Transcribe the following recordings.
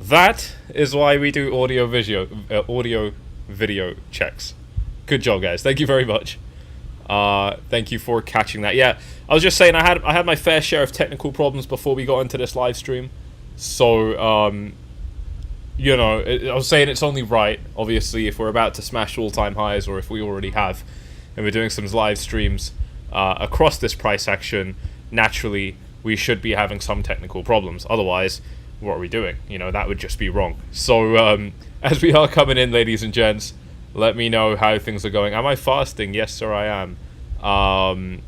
That is why we do audio video checks. Good job, guys. Thank you very much. Thank you for catching that. Yeah, I was just saying I had my fair share of technical problems before we got into this live stream. So you know, I was saying it's only right, obviously, if we're about to smash all-time highs, or if we already have, and we're doing some live streams across this price action, naturally we should be having some technical problems. Otherwise, what are we doing? You know, that would just be wrong. So as we are coming in, ladies and gents, let me know how things are going. Am I fasting? Yes, sir, I am.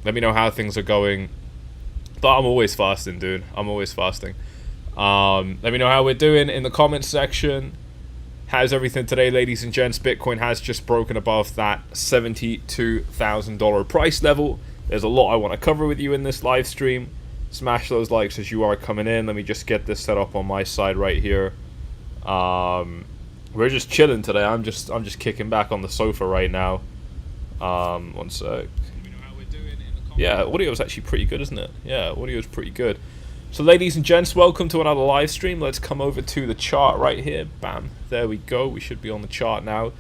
Let me know how things are going. But I'm always fasting, dude. I'm always fasting. Let me know how we're doing in the comments section. How's everything today, ladies and gents? Bitcoin has just broken above that $72,000 price level. There's a lot I want to cover with you in this live stream. Smash those likes as you are coming in. Let me just get this set up on my side right here. We're just chilling today. I'm just kicking back on the sofa right now. One sec. Yeah, audio is actually pretty good, isn't it? Yeah, audio is pretty good. So ladies and gents, welcome to another live stream. Let's come over to the chart right here. Bam. There we go. We should be on the chart now.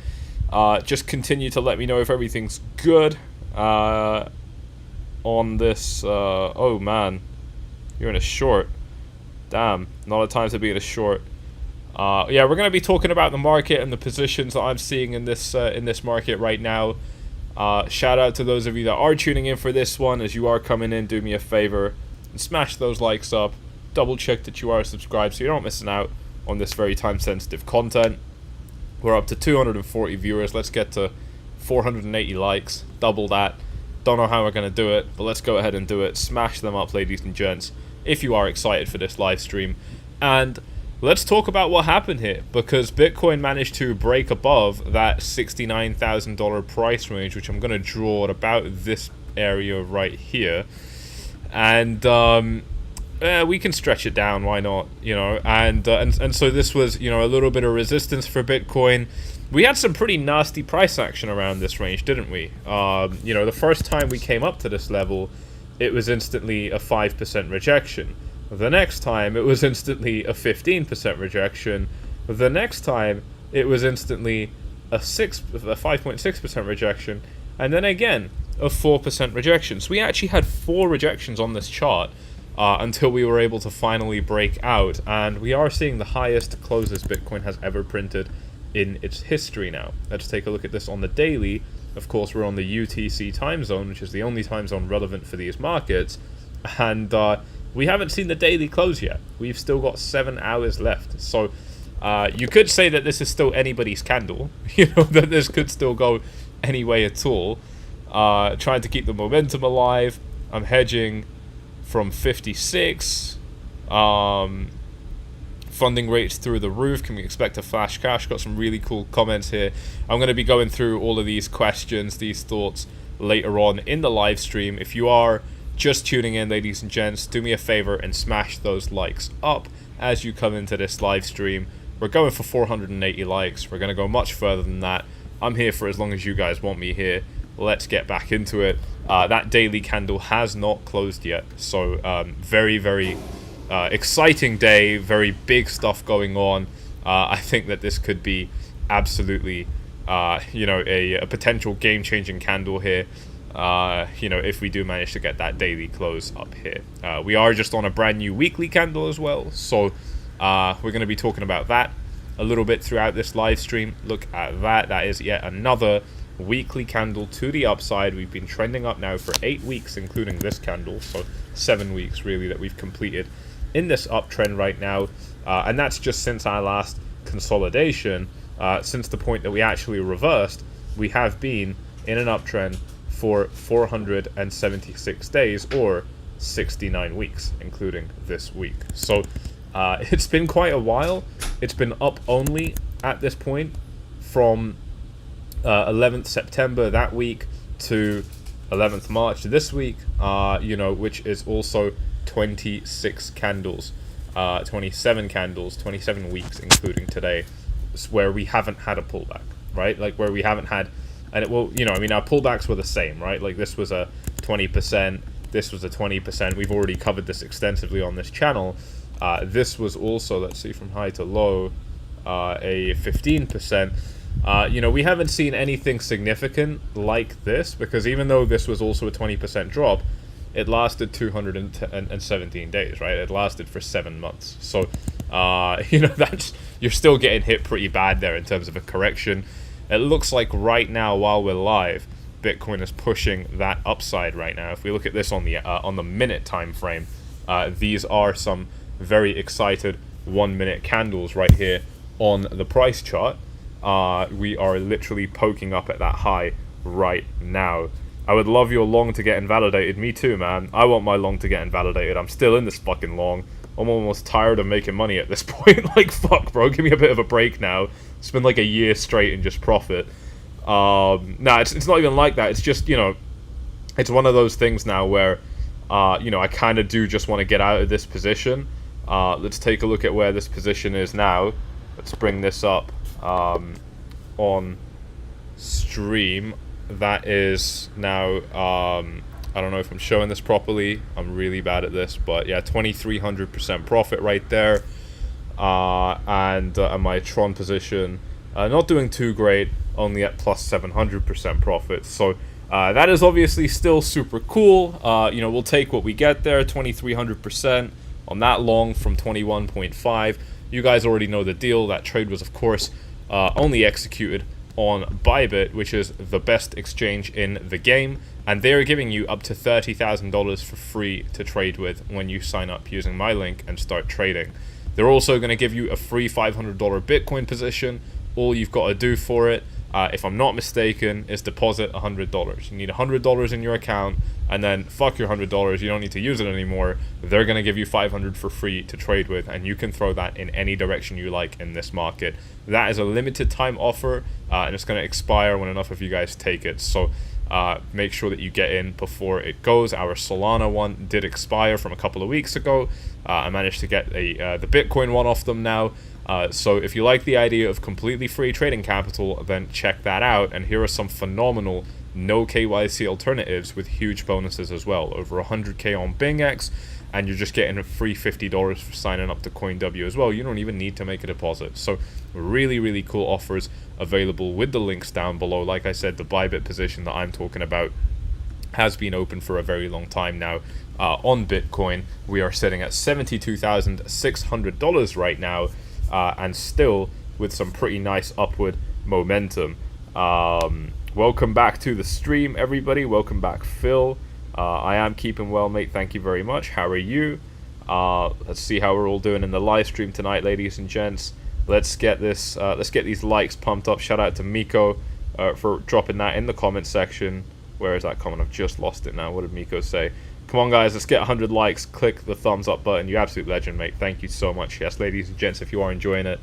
Just continue to let me know if everything's good on this. Oh, man. You're in a short. Damn. Not a time to be in a short. Yeah, we're going to be talking about the market and the positions that I'm seeing in this market right now. Shout out to those of you that are tuning in for this one. As you are coming in, do me a favor and smash those likes up. Double check that you are subscribed so you're not missing out on this very time sensitive content. We're up to 240 viewers. Let's get to 480 likes. Double that. Don't know how we're going to do it, but let's go ahead and do it. Smash them up, ladies and gents, if you are excited for this live stream. And let's talk about what happened here, because Bitcoin managed to break above that $69,000 price range, which I'm going to draw at about this area right here. And we can stretch it down, why not? You know, and so this was, you know, a little bit of resistance for Bitcoin. We had some pretty nasty price action around this range, didn't we? You know, the first time we came up to this level, it was instantly a 5% rejection. The next time, it was instantly a 15% rejection. The next time, it was instantly a 5.6% rejection. And then again, a 4% rejection. So we actually had 4 rejections on this chart until we were able to finally break out. And we are seeing the highest closes Bitcoin has ever printed in its history now. Let's take a look at this on the daily. Of course, we're on the UTC time zone, which is the only time zone relevant for these markets. And we haven't seen the daily close yet. We've still got 7 hours left. So you could say that this is still anybody's candle. You know, that this could still go any way at all. Trying to keep the momentum alive. I'm hedging from 56. Funding rates through the roof. Can we expect a flash cash? Got some really cool comments here. I'm going to be going through all of these questions, these thoughts later on in the live stream. If you are just tuning in, ladies and gents, do me a favor and smash those likes up as you come into this live stream. We're going for 480 likes. We're going to go much further than that. I'm here for as long as you guys want me here. Let's get back into it. That daily candle has not closed yet, so very, very exciting day, very big stuff going on. I think that this could be absolutely you know, a potential game-changing candle here. You know, if we do manage to get that daily close up here. We are just on a brand new weekly candle as well, so we're going to be talking about that a little bit throughout this live stream. Look at that. That is yet another weekly candle to the upside. We've been trending up now for 8 weeks, including this candle, so 7 weeks really that we've completed in this uptrend right now, and that's just since our last consolidation. Since the point that we actually reversed, we have been in an uptrend for 476 days, or 69 weeks, including this week. So it's been quite a while. It's been up only at this point from 11th September that week to 11th March this week, you know, which is also 26 candles, 27 candles, 27 weeks, including today, where we haven't had a pullback, right? Like where we haven't had, and it will, you know, I mean, our pullbacks were the same, right? Like this was a 20%, this was a 20%. We've already covered this extensively on this channel. This was also, let's see, from high to low, a 15%. You know, we haven't seen anything significant like this, because even though this was also a 20% drop, it lasted 217 days, right? It lasted for 7 months. So, you know, you're still getting hit pretty bad there in terms of a correction. It looks like right now, while we're live, Bitcoin is pushing that upside right now. If we look at this on the minute time frame, these are some very excited 1 minute candles right here on the price chart. We are literally poking up at that high right now. I would love your long to get invalidated. Me too, man. I want my long to get invalidated. I'm still in this fucking long. I'm almost tired of making money at this point. Like, fuck, bro. Give me a bit of a break now. It's been like a year straight in just profit. Nah, it's not even like that. It's just, you know, it's one of those things now where, you know, I kind of do just want to get out of this position. Let's take a look at where this position is now. Let's bring this up on stream. That is now, I don't know if I'm showing this properly. I'm really bad at this, but yeah, 2,300% profit right there. And my Tron position, not doing too great, only at plus 700% profit. So that is obviously still super cool. You know, we'll take what we get there, 2,300% on that long from 21.5. You guys already know the deal. That trade was, of course, only executed on Bybit, which is the best exchange in the game, and they're giving you up to $30,000 for free to trade with when you sign up using my link and start trading. They're also going to give you a free $500 Bitcoin position. All you've got to do for it, if I'm not mistaken, is deposit $100. You need $100 in your account, and then fuck your $100, you don't need to use it anymore. They're going to give you $500 for free to trade with, and you can throw that in any direction you like in this market. That is a limited time offer, and it's going to expire when enough of you guys take it. So make sure that you get in before it goes. Our Solana one did expire from a couple of weeks ago. I managed to get the Bitcoin one off them now. So if you like the idea of completely free trading capital, then check that out. And here are some phenomenal no KYC alternatives with huge bonuses as well. Over 100k on BingX, and you're just getting a free $50 for signing up to CoinW as well. You don't even need to make a deposit. So really, really cool offers available with the links down below. Like I said, the Bybit position that I'm talking about has been open for a very long time now. On Bitcoin, we are sitting at $72,600 right now, and still with some pretty nice upward momentum. Welcome back to the stream, everybody. Welcome back, Phil. I am keeping well, mate. Thank you very much. How are you? Let's see how we're all doing in the live stream tonight, ladies and gents. Let's get this. Let's get these likes pumped up. Shout out to Miko for dropping that in the comment section. Where is that comment? I've just lost it now. What did Miko say? Come on, guys. Let's get 100 likes. Click the thumbs up button. You absolute legend, mate. Thank you so much. Yes, ladies and gents, if you are enjoying it,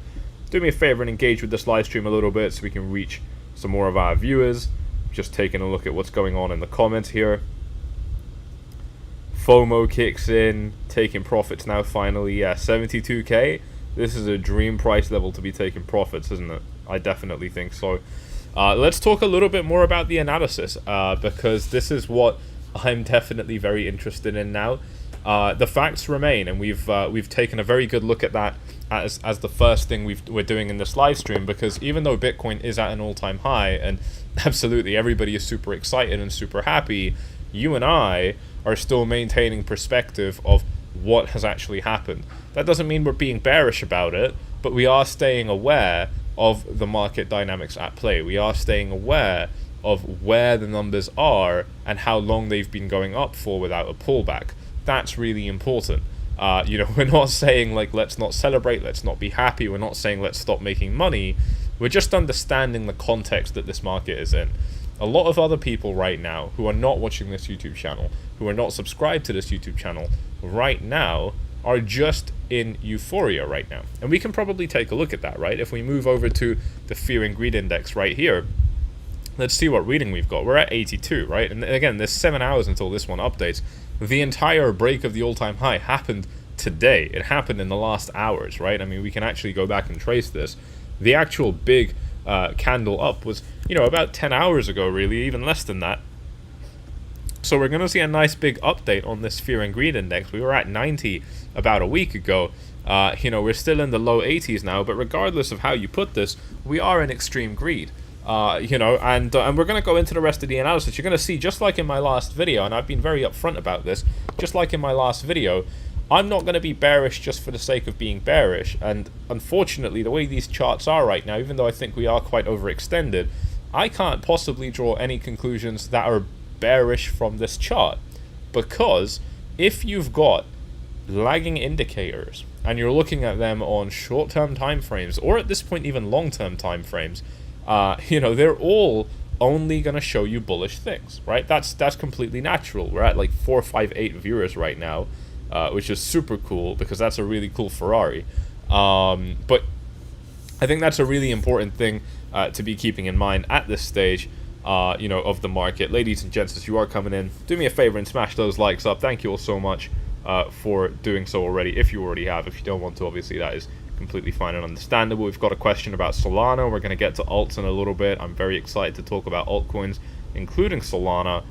do me a favor and engage with this live stream a little bit so we can reach some more of our viewers. Just taking a look at what's going on in the comments here. FOMO kicks in, taking profits now finally. Yeah, 72k. This is a dream price level to be taking profits, isn't it? I definitely think so. Let's talk a little bit more about the analysis, because this is what I'm definitely very interested in now. The facts remain, and we've taken a very good look at that as the first thing we're doing in this live stream, because even though Bitcoin is at an all-time high, and absolutely everybody is super excited and super happy, you and I are still maintaining perspective of what has actually happened. That doesn't mean we're being bearish about it, but we are staying aware of the market dynamics at play. We are staying aware of where the numbers are and how long they've been going up for without a pullback. That's really important. You know, we're not saying like let's not celebrate, let's not be happy. We're not saying let's stop making money. We're just understanding the context that this market is in. A lot of other people right now who are not watching this YouTube channel, who are not subscribed to this YouTube channel right now, are just in euphoria right now. And we can probably take a look at that, right? If we move over to the Fear and Greed Index right here, let's see what reading we've got. We're at 82, right? And again, there's 7 hours until this one updates. The entire break of the all-time high happened today. It happened in the last hours, right? I mean, we can actually go back and trace this. The actual big candle up was, you know, about 10 hours ago, really, even less than that. So we're going to see a nice big update on this fear and greed index. We were at 90 about a week ago. We're still in the low 80s now, but regardless of how you put this, we are in extreme greed. And we're going to go into the rest of the analysis. You're going to see, just like in my last video, and I've been very upfront about this, just like in my last video, I'm not going to be bearish just for the sake of being bearish. And unfortunately, the way these charts are right now, even though I think we are quite overextended, I can't possibly draw any conclusions that are bearish from this chart, because if you've got lagging indicators and you're looking at them on short-term time frames, or at this point even long-term time frames, they're all only going to show you bullish things, right? That's completely natural. We're at like 458 viewers right now, which is super cool because that's a really cool Ferrari. But I think that's a really important thing to be keeping in mind at this stage of the market. Ladies and gents, as you are coming in, do me a favor and smash those likes up. Thank you all so much for doing so already, if you already have. If you don't want to, obviously that is completely fine and understandable. We've got a question about Solana. We're going to get to alts in a little bit. I'm very excited to talk about altcoins, including Solana.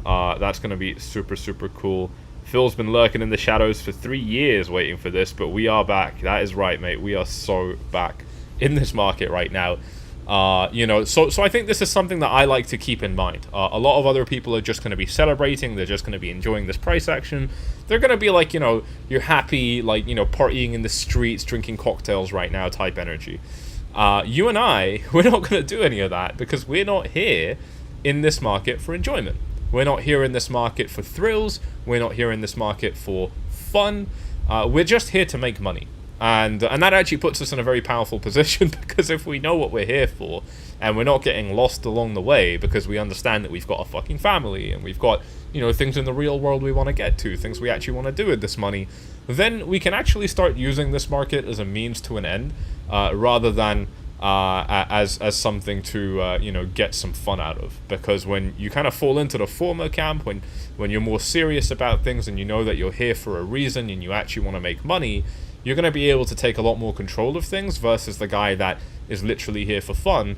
That's going to be super, super cool. Phil's been lurking in the shadows for 3 years waiting for this, but we are back. That is right, mate. We are so back in this market right now. So I think this is something that I like to keep in mind. A lot of other people are just going to be celebrating. They're just going to be enjoying this price action. They're going to be like, you're happy, like, partying in the streets, drinking cocktails right now type energy. You and I, we're not going to do any of that because we're not here in this market for enjoyment. We're not here in this market for thrills. We're not here in this market for fun. We're just here to make money. And that actually puts us in a very powerful position, because if we know what we're here for and we're not getting lost along the way because we understand that we've got a fucking family and we've got, things in the real world we want to get to, things we actually want to do with this money, then we can actually start using this market as a means to an end, rather than as something to get some fun out of. Because when you kind of fall into the former camp, when you're more serious about things and you know that you're here for a reason and you actually want to make money, you're going to be able to take a lot more control of things versus the guy that is literally here for fun,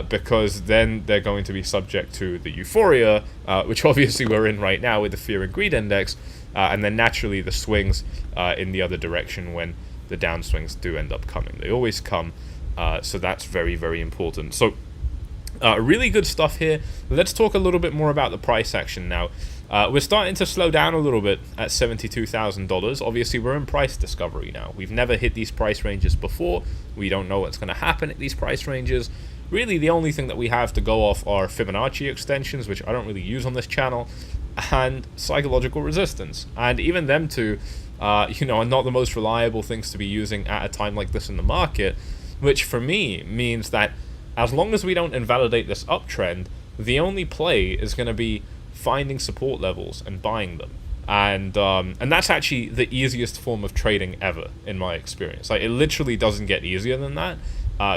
because then they're going to be subject to the euphoria, which obviously we're in right now with the fear and greed index, and then naturally the swings in the other direction when the downswings do end up coming. They always come, so that's very, very important. So really good stuff here. Let's talk a little bit more about the price action now. We're starting to slow down a little bit at $72,000. Obviously, we're in price discovery now. We've never hit these price ranges before. We don't know what's going to happen at these price ranges. Really, the only thing that we have to go off are Fibonacci extensions, which I don't really use on this channel, and psychological resistance. And even them two, are not the most reliable things to be using at a time like this in the market, which for me means that as long as we don't invalidate this uptrend, the only play is going to be finding support levels and buying them, and that's actually the easiest form of trading ever in my experience. Like, it literally doesn't get easier than that,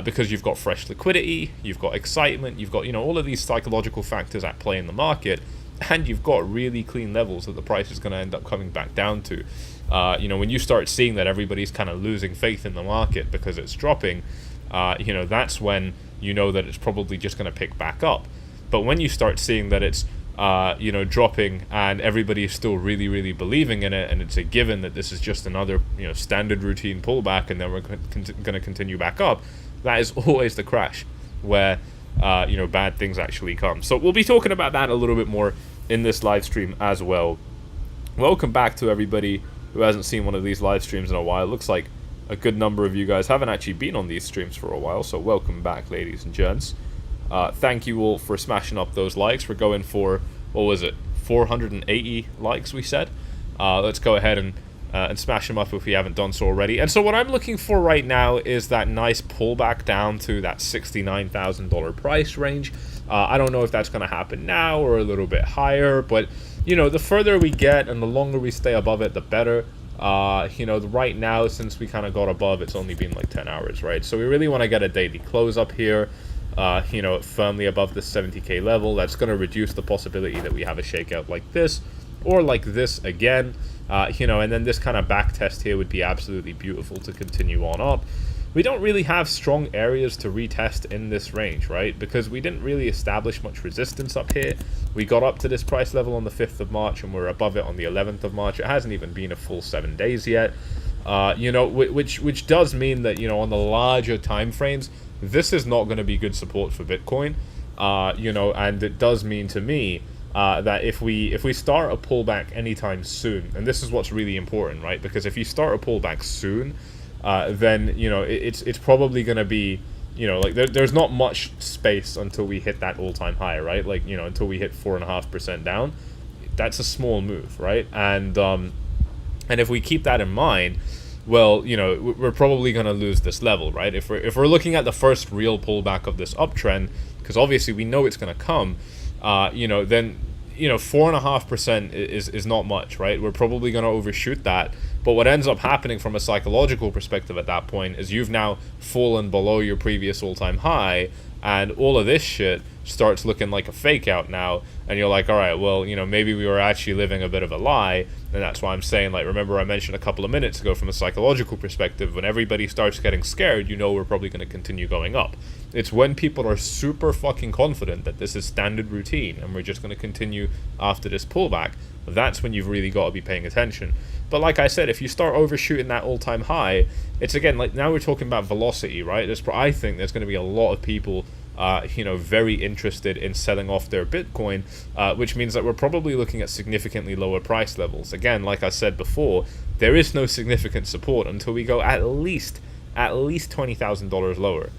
because you've got fresh liquidity, you've got excitement, you've got all of these psychological factors at play in the market, and you've got really clean levels that the price is going to end up coming back down to. When you start seeing that everybody's kind of losing faith in the market because it's dropping, that's when you know that it's probably just going to pick back up. But when you start seeing that it's dropping and everybody is still really, really believing in it, and it's a given that this is just another, standard routine pullback and then we're going to continue back up, that is always the crash where, bad things actually come. So we'll be talking about that a little bit more in this live stream as well. Welcome back to everybody who hasn't seen one of these live streams in a while. It looks like a good number of you guys haven't actually been on these streams for a while, so welcome back, ladies and gents. Thank you all for smashing up those likes. We're going for, what was it, 480 likes we said. Let's go ahead and smash them up if we haven't done so already. And so what I'm looking for right now is that nice pullback down to that $69,000 price range. I don't know if that's going to happen now or a little bit higher, but the further we get and the longer we stay above it, the better. Right now, since we kind of got above, it's only been like 10 hours, right? So we really want to get a daily close up here, firmly above the 70k level. That's going to reduce the possibility that we have a shakeout like this or like this again, and then this kind of back test here would be absolutely beautiful to continue on up. we don't really have strong areas to retest in this range, right? Because we didn't really establish much resistance up here. We got up to this price level on the 5th of March, and we're above it on the 11th of March. It hasn't even been a full 7 days yet. You know, which does mean that, you know, on the larger time frames, this is not going to be good support for Bitcoin. You know, and it does mean to me that if we start a pullback anytime soon, and this is what's really important, right? Because if you start a pullback soon, then, you know, it's probably going to be, you know, like there's not much space until we hit that all-time high, right? Like, you know, until we hit 4.5% down. That's a small move, right? And if we keep that in mind, well, you know, we're probably going to lose this level, right? If we're looking at the first real pullback of this uptrend, because obviously we know it's going to come, you know, then, you know, 4.5% is not much, right? We're probably going to overshoot that. But what ends up happening from a psychological perspective at that point is you've now fallen below your previous all-time high, and all of this shit starts looking like a fake out now, and you're like, all right, well, you know, maybe we were actually living a bit of a lie. And that's why I'm saying, like, remember I mentioned a couple of minutes ago, from a psychological perspective, when everybody starts getting scared, you know we're probably going to continue going up. It's when people are super fucking confident that this is standard routine and we're just going to continue after this pullback, that's when you've really got to be paying attention. But like I said, if you start overshooting that all-time high, it's, again, like, now we're talking about velocity, right? I think there's going to be a lot of people you know, very interested in selling off their Bitcoin, which means that we're probably looking at significantly lower price levels. Again, like I said before, there is no significant support until we go at least $20,000 lower.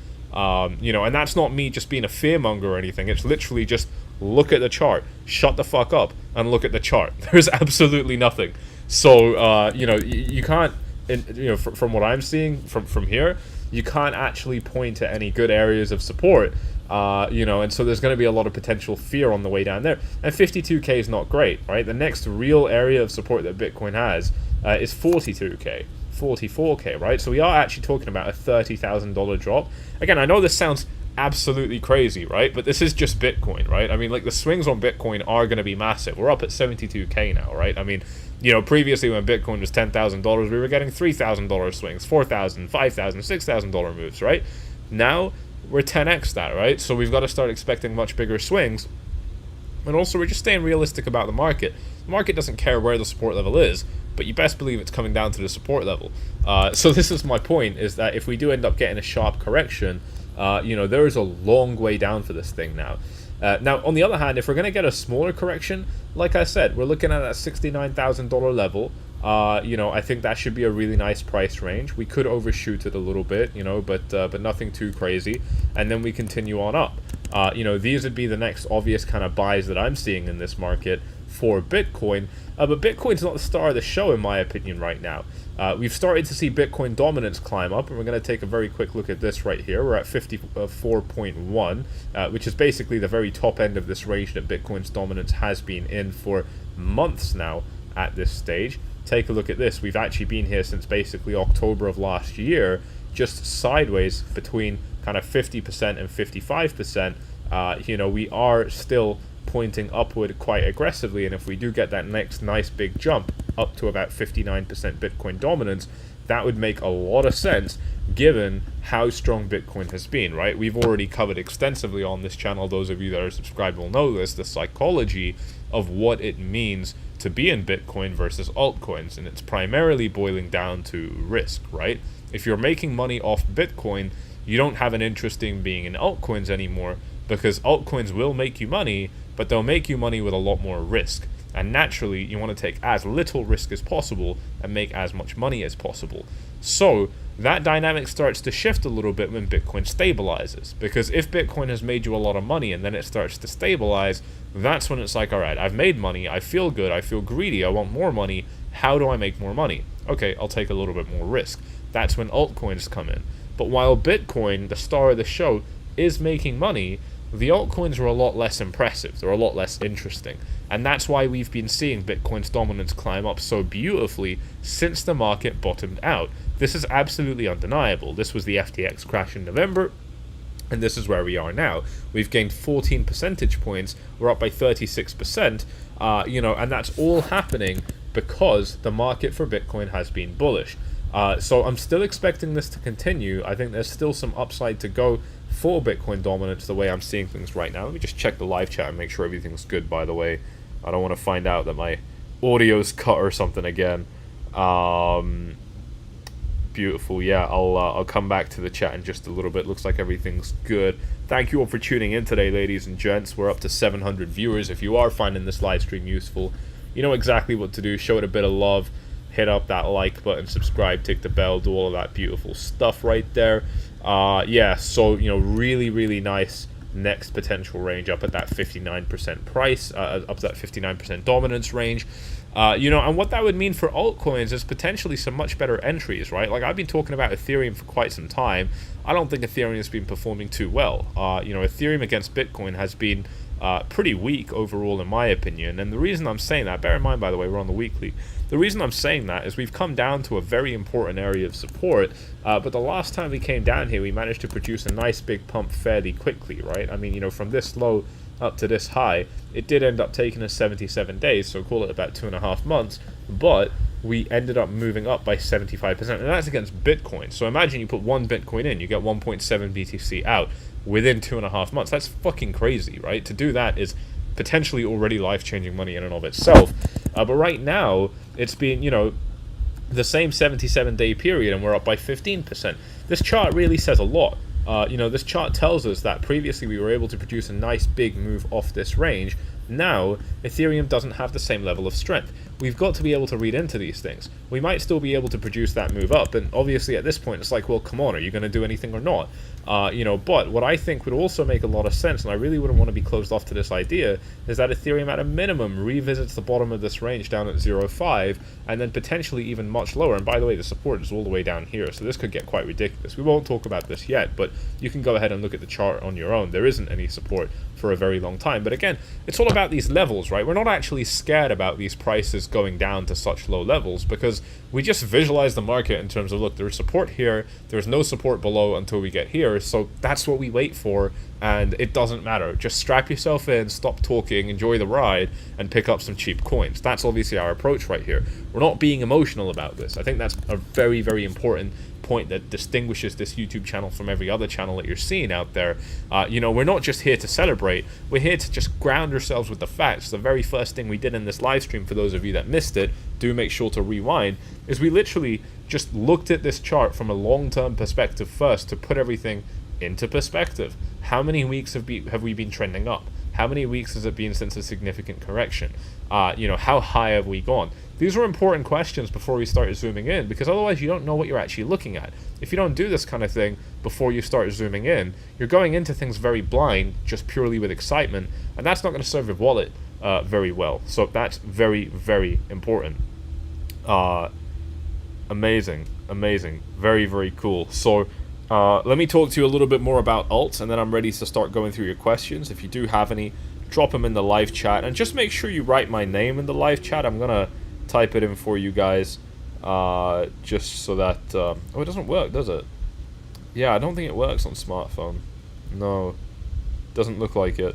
You know, and that's not me just being a fearmonger or anything. It's literally just look at the chart, shut the fuck up, and look at the chart. There's absolutely nothing. So, you know, you can't, you know, from what I'm seeing from here, you can't actually point to any good areas of support, you know, and so there's going to be a lot of potential fear on the way down there. And 52k is not great, right? The next real area of support that Bitcoin has is 42k, 44k, right? So we are actually talking about a $30,000 drop. Again, I know this sounds absolutely crazy, right? But this is just Bitcoin, right? I mean, like, the swings on Bitcoin are going to be massive. We're up at 72k now, right? I mean, you know, previously when Bitcoin was $10,000, we were getting $3,000 swings, $4,000, $5,000, $6,000 moves, right? Now we're 10x that, right? So we've got to start expecting much bigger swings. And also, we're just staying realistic about the market. The market doesn't care where the support level is, but you best believe it's coming down to the support level. So this is my point, is that if we do end up getting a sharp correction, you know, there is a long way down for this thing now. Now, on the other hand, if we're going to get a smaller correction, like I said, we're looking at that $69,000 level. You know, I think that should be a really nice price range. We could overshoot it a little bit, you know, but nothing too crazy. And then we continue on up. You know, these would be the next obvious kind of buys that I'm seeing in this market for Bitcoin. But Bitcoin's not the star of the show, in my opinion, right now. We've started to see Bitcoin dominance climb up, and we're going to take a very quick look at this right here. We're at 54.1, which is basically the very top end of this range that Bitcoin's dominance has been in for months now at this stage. Take a look at this. We've actually been here since basically October of last year, just sideways between kind of 50% and 55%. You know, we are still pointing upward quite aggressively, and if we do get that next nice big jump up to about 59% Bitcoin dominance, that would make a lot of sense given how strong Bitcoin has been, right? We've already covered extensively on this channel, those of you that are subscribed will know this, the psychology of what it means to be in Bitcoin versus altcoins, and it's primarily boiling down to risk, right? If you're making money off Bitcoin, you don't have an interest in being in altcoins anymore, because altcoins will make you money, but they'll make you money with a lot more risk. And naturally, you want to take as little risk as possible and make as much money as possible. So that dynamic starts to shift a little bit when Bitcoin stabilizes. Because if Bitcoin has made you a lot of money and then it starts to stabilize, that's when it's like, all right, I've made money, I feel good, I feel greedy, I want more money. How do I make more money? Okay, I'll take a little bit more risk. That's when altcoins come in. But while Bitcoin, the star of the show, is making money, the altcoins are a lot less impressive. They're a lot less interesting. And that's why we've been seeing Bitcoin's dominance climb up so beautifully since the market bottomed out. This is absolutely undeniable. This was the FTX crash in November, and this is where we are now. We've gained 14 percentage points. We're up by 36%, you know, and that's all happening because the market for Bitcoin has been bullish. So I'm still expecting this to continue. I think there's still some upside to go for Bitcoin dominance the way I'm seeing things right now. Let me just check the live chat and make sure everything's good, by the way. I don't want to find out that my audio's cut or something again. Beautiful. Yeah, I'll come back to the chat in just a little bit. Looks like everything's good. Thank you all for tuning in today, ladies and gents. We're up to 700 viewers. If you are finding this live stream useful, you know exactly what to do. Show it a bit of love. Hit up that like button, subscribe, tick the bell, do all of that beautiful stuff right there. Yeah, so, you know, really nice next potential range up at that 59% price, up to that 59% dominance range. You know, and what that would mean for altcoins is potentially some much better entries, right? Like, I've been talking about Ethereum for quite some time. I don't think Ethereum has been performing too well. You know, Ethereum against Bitcoin has been pretty weak overall, in my opinion. And the reason I'm saying that, bear in mind, by the way, we're on the weekly. The reason I'm saying that is we've come down to a very important area of support, but the last time we came down here, we managed to produce a nice big pump fairly quickly, right? I mean, you know, from this low up to this high, it did end up taking us 77 days, so call it about 2.5 months, but we ended up moving up by 75%, and that's against Bitcoin. So imagine you put 1 Bitcoin in, you get 1.7 BTC out within 2.5 months. That's fucking crazy, right? To do that is potentially already life-changing money in and of itself. But right now, it's been, you know, the same 77-day period, and we're up by 15%. This chart really says a lot. You know, this chart tells us that previously we were able to produce a nice big move off this range. Now, Ethereum doesn't have the same level of strength. We've got to be able to read into these things. We might still be able to produce that move up, and obviously at this point it's like, well, come on, are you going to do anything or not? You know, but what I think would also make a lot of sense, and I really wouldn't want to be closed off to this idea, is that Ethereum at a minimum revisits the bottom of this range down at 0.5, and then potentially even much lower. And by the way, the support is all the way down here, so this could get quite ridiculous. We won't talk about this yet, but you can go ahead and look at the chart on your own. There isn't any support for a very long time. But again, it's all about these levels, right? We're not actually scared about these prices going down to such low levels, because we just visualize the market in terms of, look, there's support here, there's no support below until we get here, so that's what we wait for, and it doesn't matter. Just strap yourself in, stop talking, enjoy the ride, and pick up some cheap coins. That's obviously our approach right here. We're not being emotional about this. I think that's a very, very important point that distinguishes this YouTube channel from every other channel that you're seeing out there. You know, we're not just here to celebrate, we're here to just ground ourselves with the facts. The very first thing we did in this live stream, for those of you that missed it, do make sure to rewind, is we literally just looked at this chart from a long-term perspective first to put everything into perspective. How many weeks have we been trending up? How many weeks has it been since a significant correction? You know, how high have we gone? These are important questions before we start zooming in, because otherwise you don't know what you're actually looking at. If you don't do this kind of thing before you start zooming in, you're going into things very blind, just purely with excitement, and that's not going to serve your wallet very well. So that's very, very important. Amazing. Very, very cool. So let me talk to you a little bit more about alts, and then I'm ready to start going through your questions. If you do have any, drop them in the live chat, and just make sure you write my name in the live chat. I'm gonna type it in for you guys, just so that oh, it doesn't work, does it? Yeah, I don't think it works on smartphone. No, doesn't look like it.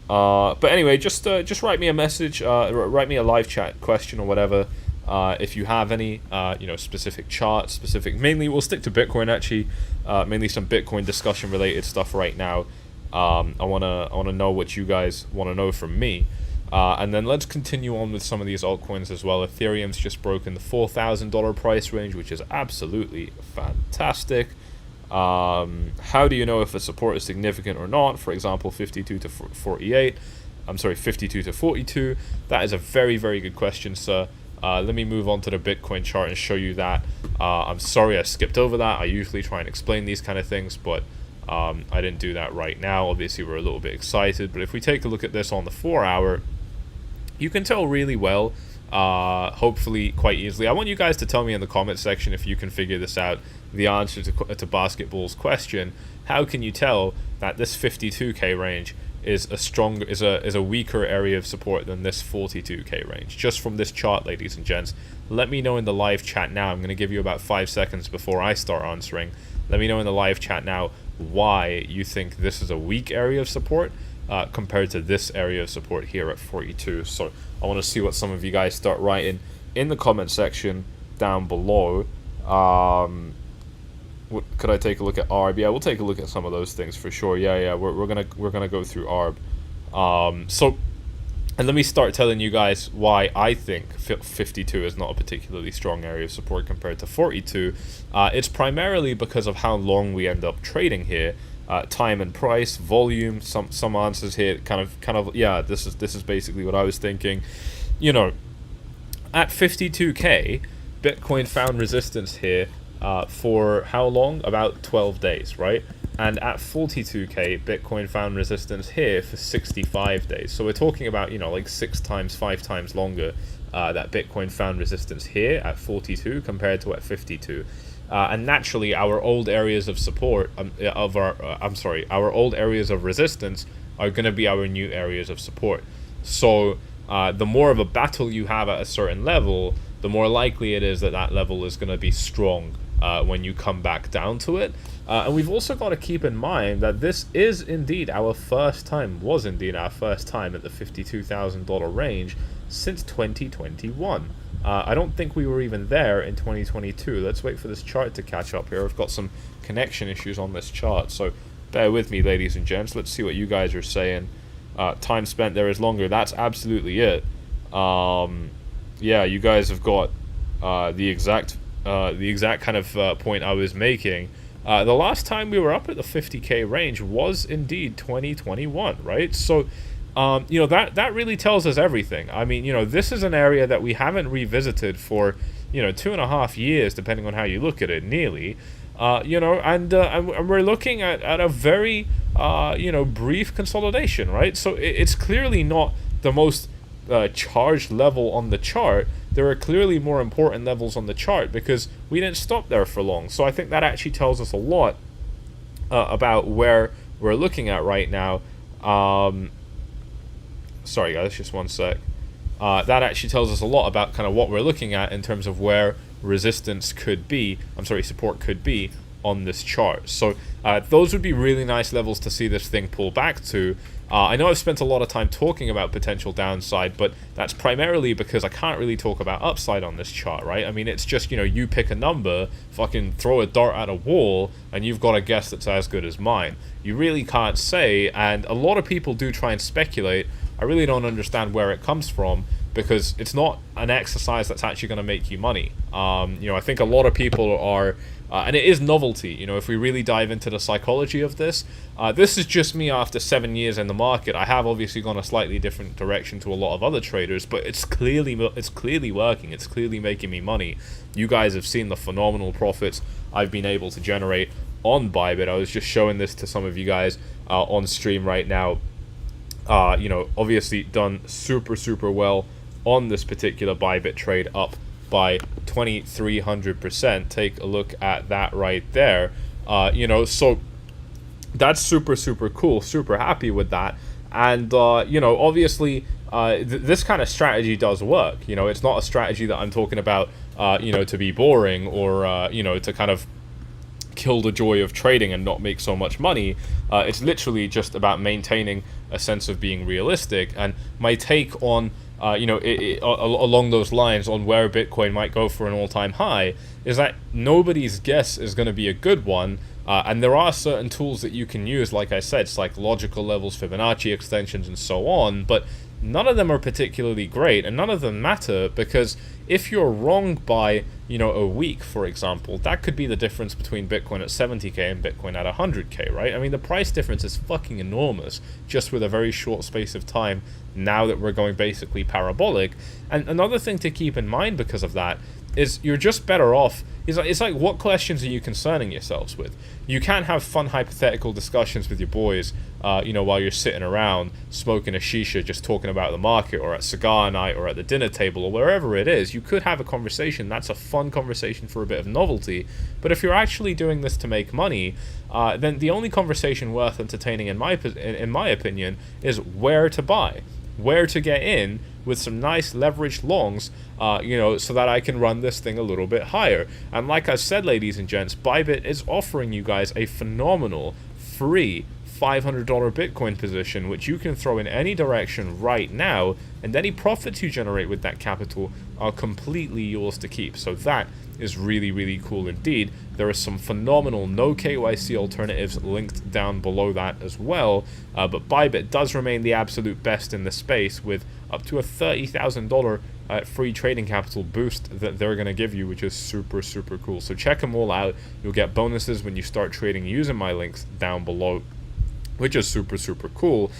But anyway, just write me a message, write me a live chat question or whatever. If you have any, you know, specific charts, mainly we'll stick to Bitcoin actually, mainly some Bitcoin discussion related stuff right now. I wanna know what you guys wanna know from me, and then let's continue on with some of these altcoins as well. Ethereum's just broken the $4,000 price range, which is absolutely fantastic. How do you know if the support is significant or not? For example, 52 to 48. I'm sorry, 52 to 42. That is a very, very good question, sir. Let me move on to the Bitcoin chart and show you that. I'm sorry I skipped over that. I usually try and explain these kind of things, but I didn't do that right now. Obviously, we're a little bit excited, but if we take a look at this on the 4-hour, you can tell really well, hopefully quite easily. I want you guys to tell me in the comment section if you can figure this out, the answer to Basketball's question. How can you tell that this 52k range is a weaker area of support than this 42k range, just from this chart, ladies and gents? Let me know in the live chat now. I'm going to give you about 5 seconds before I start answering. Let me know in the live chat now why you think this is a weak area of support compared to this area of support here at 42. So I want to see what some of you guys start writing in the comment section down below. Could I take a look at Arb? Yeah, we'll take a look at some of those things for sure. Yeah, we're gonna go through Arb. And let me start telling you guys why I think 52 is not a particularly strong area of support compared to 42. It's primarily because of how long we end up trading here. Time and price, volume, some answers here, kind of. Yeah, this is basically what I was thinking. You know, at 52k, Bitcoin found resistance here for how long? About 12 days, right? And at 42k, Bitcoin found resistance here for 65 days. So we're talking about, you know, like 5 times longer that Bitcoin found resistance here at 42 compared to at 52. And naturally, our old areas of support our old areas of resistance are going to be our new areas of support. So the more of a battle you have at a certain level, the more likely it is that that level is going to be strong when you come back down to it. And we've also got to keep in mind that this was indeed our first time at the $52,000 range since 2021. I don't think we were even there in 2022. Let's wait for this chart to catch up here. I've got some connection issues on this chart, so bear with me, ladies and gents. Let's see what you guys are saying. Time spent there is longer. That's absolutely it. Yeah, you guys have got the exact kind of point I was making. The last time we were up at the 50k range was indeed 2021, right? So, you know, that really tells us everything. I mean, you know, this is an area that we haven't revisited for, you know, 2.5 years, depending on how you look at it, nearly. You know, and we're looking at a very, you know, brief consolidation, right? So it's clearly not the most charged level on the chart. There are clearly more important levels on the chart because we didn't stop there for long. So I think that actually tells us a lot about where we're looking at right now. Sorry guys, just one sec. That actually tells us a lot about kind of what we're looking at in terms of where resistance could be, support could be on this chart. So those would be really nice levels to see this thing pull back to. I know I've spent a lot of time talking about potential downside, but that's primarily because I can't really talk about upside on this chart, right? I mean, it's just, you know, you pick a number, fucking throw a dart at a wall, and you've got a guess that's as good as mine. You really can't say, and a lot of people do try and speculate. I really don't understand where it comes from, because it's not an exercise that's actually going to make you money. You know, I think a lot of people are, and it is novelty, you know, if we really dive into the psychology of this. This is just me after 7 years in the market. I have obviously gone a slightly different direction to a lot of other traders, but it's clearly working. It's clearly making me money. You guys have seen the phenomenal profits I've been able to generate on Bybit. I was just showing this to some of you guys on stream right now. You know, obviously done super well on this particular Bybit trade, up by 2,300%. Take a look at that right there. You know, so that's super cool. Super happy with that. And you know, obviously this kind of strategy does work. You know, it's not a strategy that I'm talking about you know, to be boring or you know, to kind of kill the joy of trading and not make so much money. It's literally just about maintaining a sense of being realistic. And my take on you know, along those lines on where Bitcoin might go for an all-time high is that nobody's guess is going to be a good one. And there are certain tools that you can use, like I said, psychological levels, Fibonacci extensions, and so on, but none of them are particularly great, and none of them matter, because if you're wrong by, you know, a week, for example, that could be the difference between Bitcoin at 70k and Bitcoin at 100k, right? I mean, the price difference is fucking enormous just with a very short space of time now that we're going basically parabolic. And another thing to keep in mind because of that is you're just better off. It's like, what questions are you concerning yourselves with? You can't have fun hypothetical discussions with your boys, you know, while you're sitting around smoking a shisha, just talking about the market, or at cigar night, or at the dinner table, or wherever it is. You could have a conversation. That's a fun conversation for a bit of novelty. But if you're actually doing this to make money, then the only conversation worth entertaining, in my opinion, is where to buy, where to get in with some nice leveraged longs, you know, so that I can run this thing a little bit higher. And like I said, ladies and gents, Bybit is offering you guys a phenomenal free $500 Bitcoin position, which you can throw in any direction right now, and any profits you generate with that capital are completely yours to keep. So that is really, really cool indeed. There are some phenomenal no KYC alternatives linked down below that as well, but Bybit does remain the absolute best in the space, with up to a $30,000 free trading capital boost that they're going to give you, which is super, super cool. So check them all out. You'll get bonuses when you start trading using my links down below, which is super, super cool.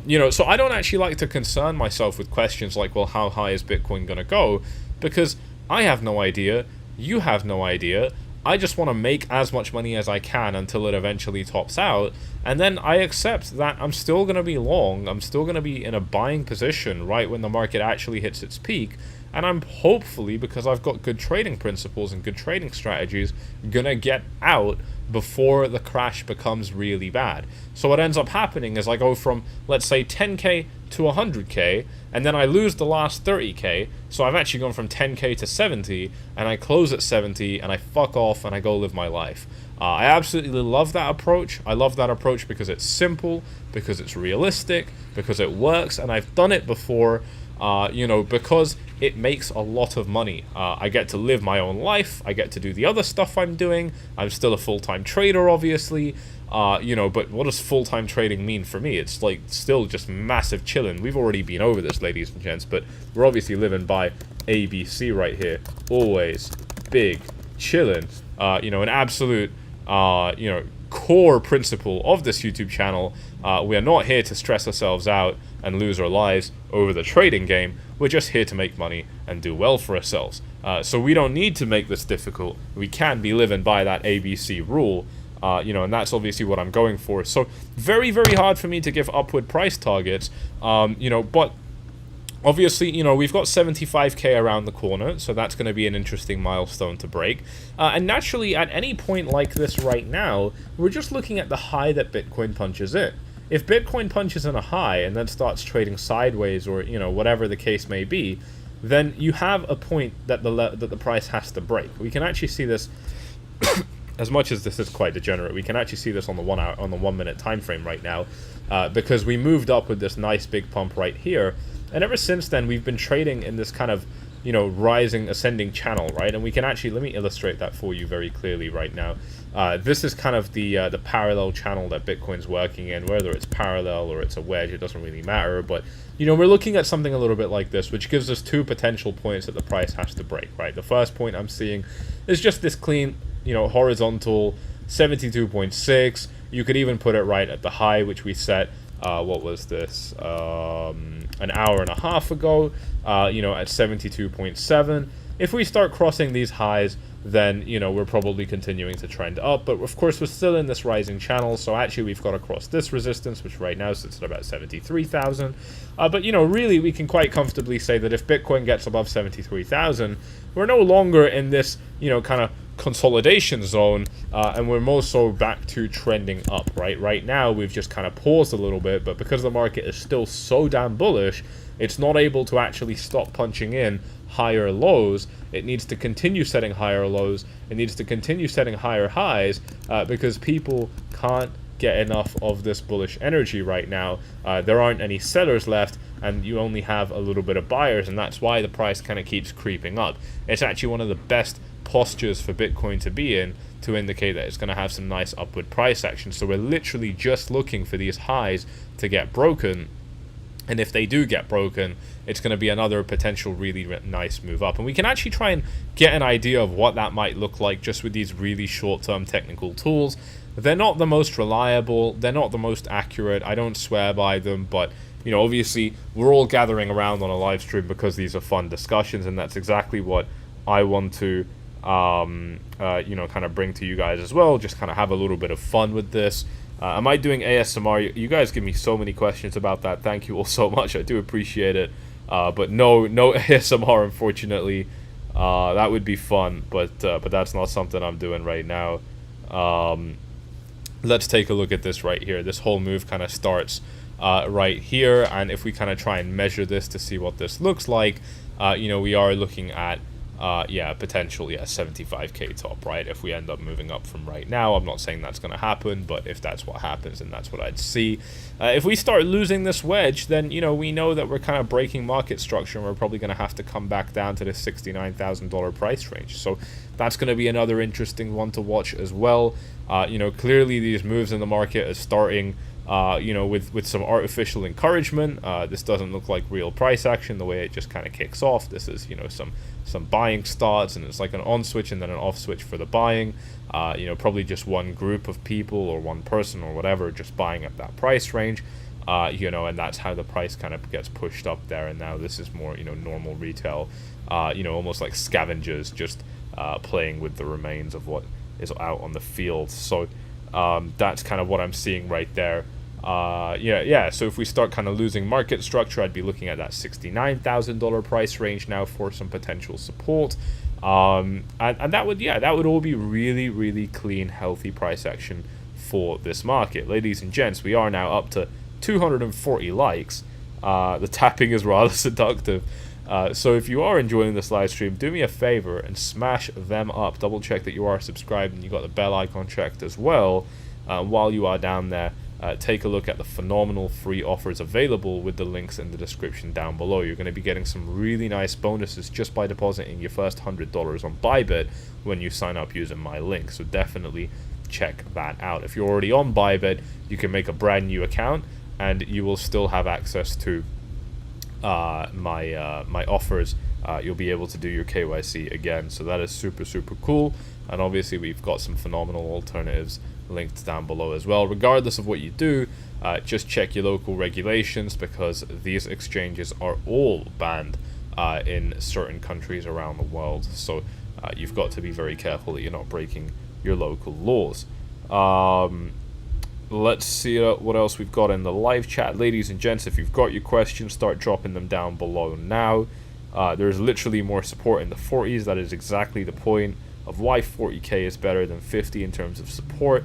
You know, so I don't actually like to concern myself with questions like, well, how high is Bitcoin going to go? Because I have no idea. You have no idea. I just want to make as much money as I can until it eventually tops out, and then I accept that I'm still going to be long, I'm still going to be in a buying position right when the market actually hits its peak, and I'm hopefully, because I've got good trading principles and good trading strategies, going to get out before the crash becomes really bad. So what ends up happening is I go from, let's say, 10k to 100k, and then I lose the last 30k, so I've actually gone from 10k to 70, and I close at 70, and I fuck off, and I go live my life. I absolutely love that approach. I love that approach because it's simple, because it's realistic, because it works, and I've done it before, you know, because it makes a lot of money. I get to live my own life, I get to do the other stuff I'm doing, I'm still a full-time trader, obviously, you know, but what does full-time trading mean for me? It's like still just massive chilling. We've already been over this, ladies and gents, but we're obviously living by ABC right here. Always big chilling. You know, an absolute, you know, core principle of this YouTube channel. We are not here to stress ourselves out and lose our lives over the trading game. We're just here to make money and do well for ourselves. So we don't need to make this difficult. We can be living by that ABC rule. You know, and that's obviously what I'm going for. So very, very hard for me to give upward price targets, you know, but obviously, you know, we've got 75k around the corner, so that's going to be an interesting milestone to break. And naturally, at any point like this right now, we're just looking at the high that Bitcoin punches in. If Bitcoin punches in a high and then starts trading sideways, or, you know, whatever the case may be, then you have a point that the price has to break. We can actually see this. As much as this is quite degenerate, we can actually see this on the 1 minute time frame right now, because we moved up with this nice big pump right here, and ever since then we've been trading in this kind of, you know, rising ascending channel, right? And we can actually, let me illustrate that for you very clearly right now. This is kind of the parallel channel that Bitcoin's working in. Whether it's parallel or it's a wedge, it doesn't really matter, but you know, we're looking at something a little bit like this, which gives us two potential points that the price has to break, right? The first point I'm seeing is just this clean, you know, horizontal 72.6. You could even put it right at the high, which we set, what was this, an hour and a half ago, you know, at 72.7. If we start crossing these highs, then, you know, we're probably continuing to trend up, but of course we're still in this rising channel, so actually we've got to cross this resistance, which right now sits at about 73,000. But, you know, really we can quite comfortably say that if Bitcoin gets above 73,000, we're no longer in this, you know, kind of consolidation zone, and we're more so back to trending up. Right now we've just kind of paused a little bit, but because the market is still so damn bullish, it's not able to actually stop punching in higher lows. It needs to continue setting higher lows, it needs to continue setting higher highs, because people can't get enough of this bullish energy right now. There aren't any sellers left, and you only have a little bit of buyers, and that's why the price kind of keeps creeping up. It's actually one of the best postures for Bitcoin to be in, to indicate that it's going to have some nice upward price action. So we're literally just looking for these highs to get broken, and if they do get broken, it's going to be another potential really nice move up. And we can actually try and get an idea of what that might look like just with these really short-term technical tools. They're not the most reliable, they're not the most accurate, I don't swear by them, but you know, obviously we're all gathering around on a live stream because these are fun discussions, and that's exactly what I want to you know, kind of bring to you guys as well. Just kind of have a little bit of fun with this. Am I doing ASMR? You guys give me so many questions about that. Thank you all so much. I do appreciate it. But no ASMR, unfortunately. That would be fun, but that's not something I'm doing right now. Let's take a look at this right here. This whole move kind of starts right here, and if we kind of try and measure this to see what this looks like, you know, we are looking at yeah, potential, yeah, 75k top, right? If we end up moving up from right now, I'm not saying that's going to happen, but if that's what happens, then that's what I'd see. If we start losing this wedge, then, you know, we know that we're kind of breaking market structure, and we're probably going to have to come back down to the $69,000 price range. So that's going to be another interesting one to watch as well. You know, clearly these moves in the market are starting, you know, with some artificial encouragement. This doesn't look like real price action the way it just kind of kicks off. This is, you know, some buying starts, and it's like an on switch and then an off switch for the buying. You know, probably just one group of people or one person or whatever just buying at that price range. You know, and that's how the price kind of gets pushed up there. And now this is more, you know, normal retail, you know, almost like scavengers just playing with the remains of what is out on the field. So that's kind of what I'm seeing right there. Yeah, so if we start kind of losing market structure, I'd be looking at that $69,000 price range now for some potential support. And that would all be really, really clean, healthy price action for this market. Ladies and gents, we are now up to 240 likes. The tapping is rather seductive. So if you are enjoying this live stream, do me a favor and smash them up. Double check that you are subscribed and you got the bell icon checked as well. While you are down there, take a look at the phenomenal free offers available with the links in the description down below. You're going to be getting some really nice bonuses just by depositing your first $100 on Bybit when you sign up using my link. So definitely check that out. If you're already on Bybit, you can make a brand new account and you will still have access to my offers. You'll be able to do your KYC again, so that is super, super cool. And obviously we've got some phenomenal alternatives linked down below as well. Regardless of what you do, just check your local regulations, because these exchanges are all banned in certain countries around the world. So you've got to be very careful that you're not breaking your local laws. Let's see what else we've got in the live chat. Ladies and gents, if you've got your questions, start dropping them down below now. There's literally more support in the 40s. That is exactly the point of why 40k is better than 50 in terms of support.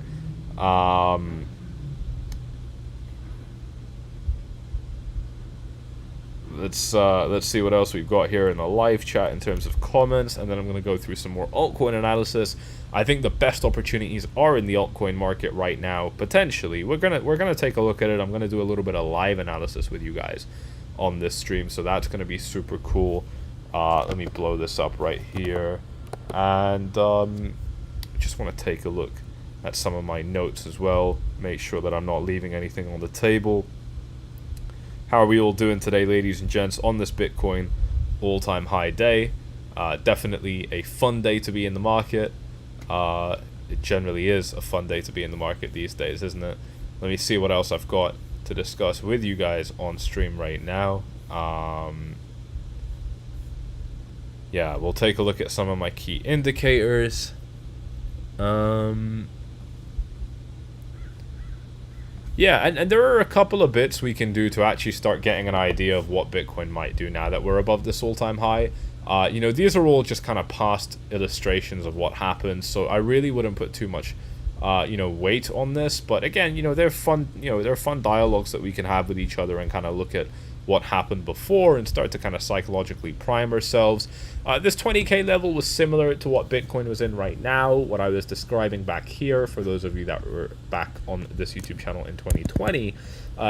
Let's see what else we've got here in the live chat in terms of comments, and then I'm going to go through some more altcoin analysis. I think the best opportunities are in the altcoin market right now. Potentially, we're gonna take a look at it. I'm gonna do a little bit of live analysis with you guys on this stream, so that's gonna be super cool. Let me blow this up right here, and just want to take a look at some of my notes as well. Make sure that I'm not leaving anything on the table. How are we all doing today, ladies and gents, on this Bitcoin all-time high day? Definitely a fun day to be in the market. It generally is a fun day to be in the market these days, isn't it? Let me see what else I've got to discuss with you guys on stream right now. Yeah, we'll take a look at some of my key indicators. Yeah, and there are a couple of bits we can do to actually start getting an idea of what Bitcoin might do now that we're above this all-time high. You know, these are all just kind of past illustrations of what happened, so I really wouldn't put too much, you know, weight on this. But again, you know, they're fun. You know, they're fun dialogues that we can have with each other and kind of look at what happened before and start to kind of psychologically prime ourselves. This 20k level was similar to what Bitcoin was in right now, what I was describing back here for those of you that were back on this YouTube channel in 2020.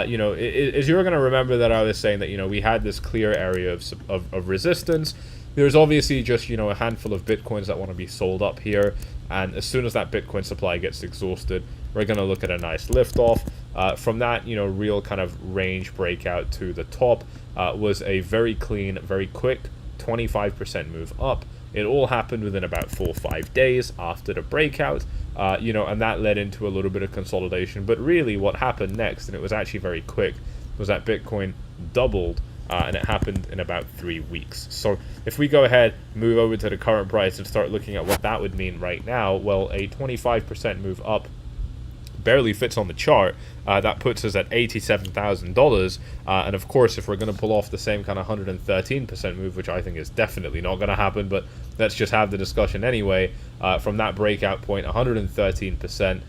You know, is you're going to remember that I was saying that, you know, we had this clear area of resistance. There's obviously just, you know, a handful of Bitcoins that want to be sold up here, and as soon as that Bitcoin supply gets exhausted, we're going to look at a nice liftoff. From that, you know, real kind of range breakout to the top was a very clean, very quick 25% move up. It all happened within about 4 or 5 days after the breakout, you know, and that led into a little bit of consolidation. But really what happened next, and it was actually very quick, was that Bitcoin doubled, and it happened in about 3 weeks. So if we go ahead, move over to the current price and start looking at what that would mean right now, well, a 25% move up barely fits on the chart. That puts us at $87,000, and of course, if we're going to pull off the same kind of 113% move, which I think is definitely not going to happen, but let's just have the discussion anyway, from that breakout point, 113%,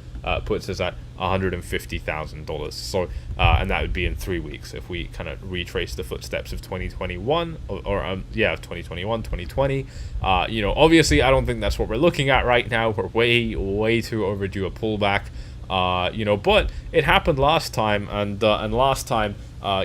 puts us at $150,000. So, and that would be in 3 weeks if we kind of retrace the footsteps of 2021 of 2021, 2020. You know, obviously, I don't think that's what we're looking at right now. We're way too overdue a pullback. You know, but it happened last time, and last time,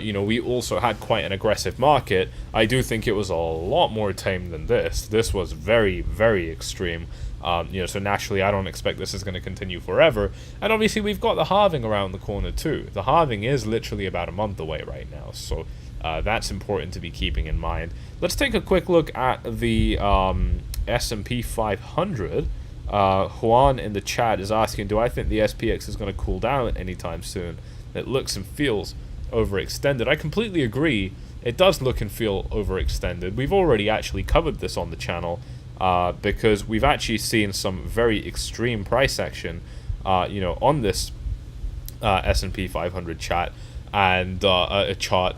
you know, we also had quite an aggressive market. I do think it was a lot more tame than this. This was very extreme. You know, so naturally, I don't expect this is going to continue forever. And obviously, we've got the halving around the corner too. The halving is literally about a month away right now, so that's important to be keeping in mind. Let's take a quick look at the S&P 500. Juan in the chat is asking, do I think the SPX is going to cool down anytime soon? It looks and feels overextended. I completely agree. It does look and feel overextended. We've already actually covered this on the channel because we've actually seen some very extreme price action, you know, on this S&P 500 chat and a chart.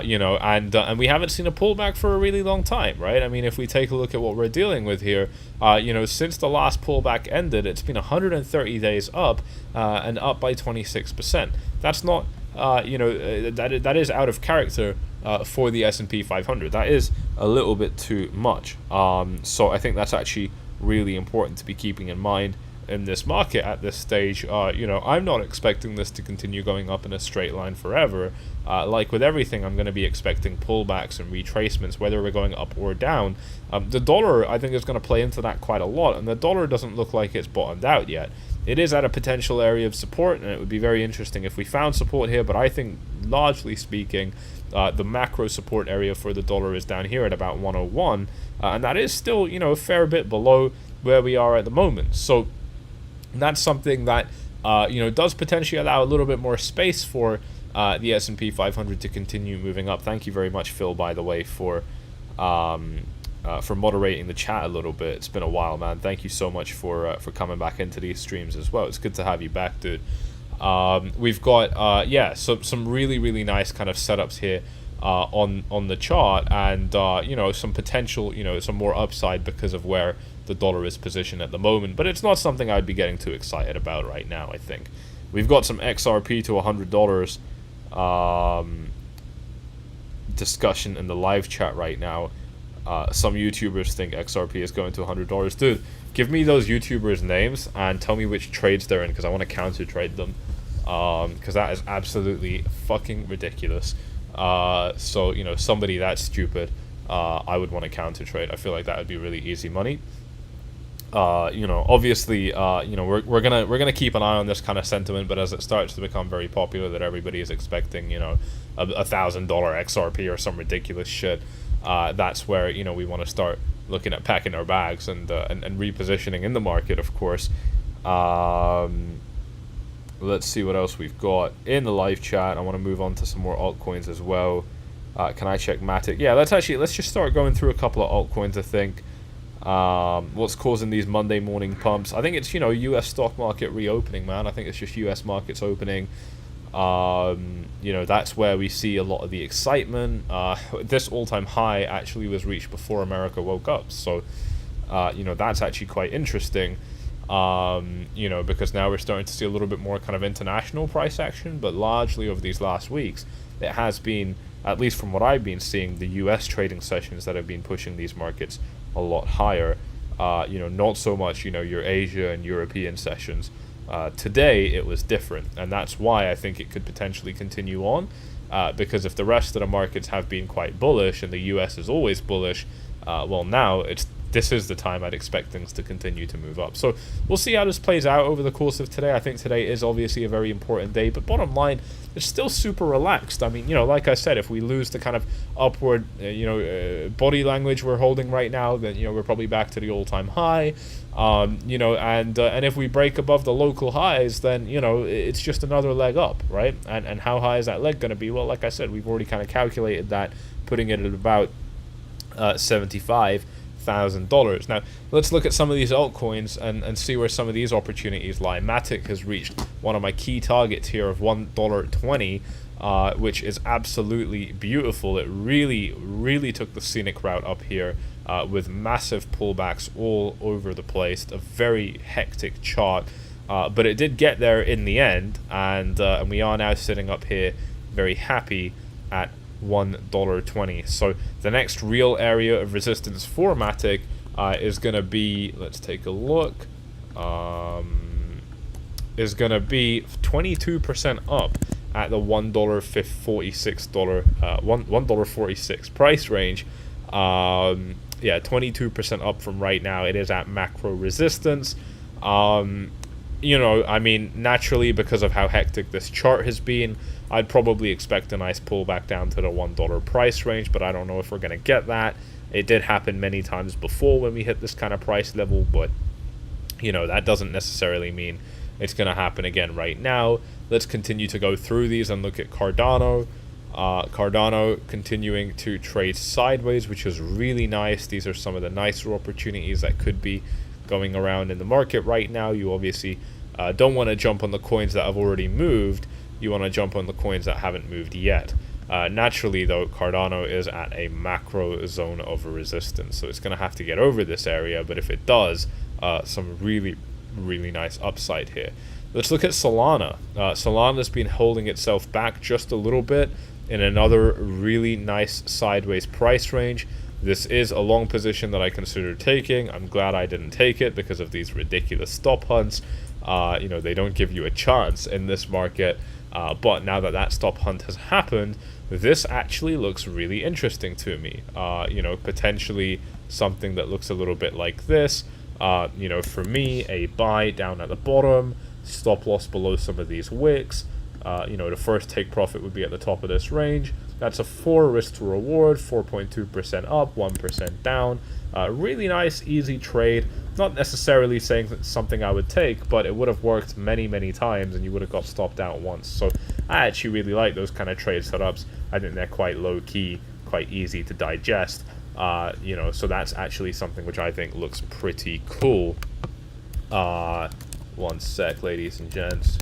You know, and we haven't seen a pullback for a really long time, right? I mean, if we take a look at what we're dealing with here, you know, since the last pullback ended, it's been 130 days up, and up by 26%. That's not, you know, that is out of character for the S&P 500. That is a little bit too much. So I think that's actually really important to be keeping in mind in this market at this stage. You know, I'm not expecting this to continue going up in a straight line forever. Like with everything, I'm going to be expecting pullbacks and retracements, whether we're going up or down. The dollar, I think, is going to play into that quite a lot, and the dollar doesn't look like it's bottomed out yet. It is at a potential area of support, and it would be very interesting if we found support here, but I think, largely speaking, the macro support area for the dollar is down here at about 101, and that is still, you know, a fair bit below where we are at the moment. So that's something that, you know, does potentially allow a little bit more space for the S&P 500 to continue moving up. Thank you very much, Phil, by the way, for moderating the chat a little bit. It's been a while, man. Thank you so much for coming back into these streams as well. It's good to have you back, dude. We've got yeah, so some really nice kind of setups here on the chart, and you know, some potential, you know, some more upside because of where the dollar is positioned at the moment, but it's not something I'd be getting too excited about right now. I think we've got some XRP to $100 discussion in the live chat right now. Some YouTubers think XRP is going to $100. Dude, give me those YouTubers' names and tell me which trades they're in, because I want to counter trade them, because that is absolutely fucking ridiculous. So, you know, somebody that stupid, I would want to counter trade. I feel like that would be really easy money. You know, obviously, you know, we're gonna keep an eye on this kind of sentiment, but as it starts to become very popular that everybody is expecting, you know, $1,000 XRP or some ridiculous shit, that's where, you know, we want to start looking at packing our bags and repositioning in the market, of course. Let's see what else we've got in the live chat. I want to move on to some more altcoins as well. Can I check Matic? Yeah, let's just start going through a couple of altcoins, I think. What's causing these Monday morning pumps? I think it's, you know, US stock market reopening, man. I think it's just US markets opening. You know, that's where we see a lot of the excitement. This all-time high actually was reached before America woke up, so you know, that's actually quite interesting. You know, because now we're starting to see a little bit more kind of international price action, but largely over these last weeks, it has been, at least from what I've been seeing, the US trading sessions that have been pushing these markets a lot higher. You know, not so much, you know, your Asia and European sessions. Today it was different, and that's why I think it could potentially continue on, because if the rest of the markets have been quite bullish and the US is always bullish, well, now this is the time I'd expect things to continue to move up. So we'll see how this plays out over the course of today. I think today is obviously a very important day, but bottom line, it's still super relaxed. I mean, you know, like I said, if we lose the kind of upward, you know, body language we're holding right now, then, you know, we're probably back to the all-time high. You know, and if we break above the local highs, then, you know, it's just another leg up, right? And how high is that leg going to be? Well, like I said, we've already kind of calculated that, putting it at about $75,000. Now, let's look at some of these altcoins and see where some of these opportunities lie. Matic has reached one of my key targets here of $1.20, which is absolutely beautiful. It really took the scenic route up here, with massive pullbacks all over the place. A very hectic chart. but it did get there in the end, and we are now sitting up here very happy at $1.20. So the next real area of resistance for Matic is going to be, let's take a look, is going to be 22% up at the $1.46 price range. Yeah, 22% up from right now. It is at macro resistance. You know, I mean, naturally, because of how hectic this chart has been, I'd probably expect a nice pullback down to the $1 price range, but I don't know if we're going to get that. It did happen many times before when we hit this kind of price level, but, you know, that doesn't necessarily mean it's going to happen again right now. Let's continue to go through these and look at Cardano. Cardano continuing to trade sideways, which is really nice. These are some of the nicer opportunities that could be going around in the market right now. You obviously don't want to jump on the coins that have already moved. You want to jump on the coins that haven't moved yet. Naturally, though, Cardano is at a macro zone of resistance, so it's going to have to get over this area, but if it does, some really nice upside here. Let's look at Solana. Solana's been holding itself back just a little bit in another really nice sideways price range. This is a long position that I considered taking. I'm glad I didn't take it because of these ridiculous stop hunts. You know, they don't give you a chance in this market. But now that that stop hunt has happened, this actually looks really interesting to me. You know, potentially something that looks a little bit like this. You know, for me, a buy down at the bottom, stop loss below some of these wicks. You know, the first take profit would be at the top of this range. That's a 4 risk to reward, 4.2% up, 1% down. Really nice, easy trade. Not necessarily saying that's something I would take, but it would have worked many times and you would have got stopped out once. So I actually really like those kind of trade setups. I think they're quite low key, quite easy to digest. You know, so that's actually something which I think looks pretty cool. One sec, ladies and gents.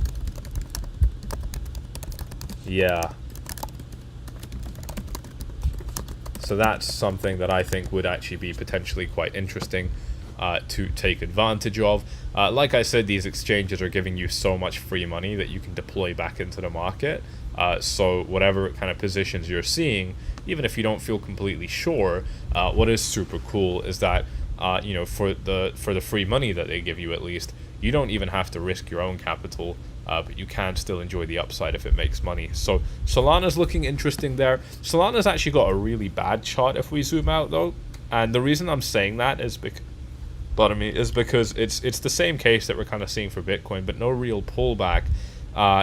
Yeah. So that's something that I think would actually be potentially quite interesting to take advantage of. Like I said, these exchanges are giving you so much free money that you can deploy back into the market. So whatever kind of positions you're seeing, even if you don't feel completely sure, what is super cool is that you know, for the free money that they give you, at least, you don't even have to risk your own capital. But you can still enjoy the upside if it makes money. So Solana's looking interesting there. Solana's actually got a really bad chart if we zoom out, though. And the reason I'm saying that is because it's the same case that we're kind of seeing for Bitcoin, but no real pullback.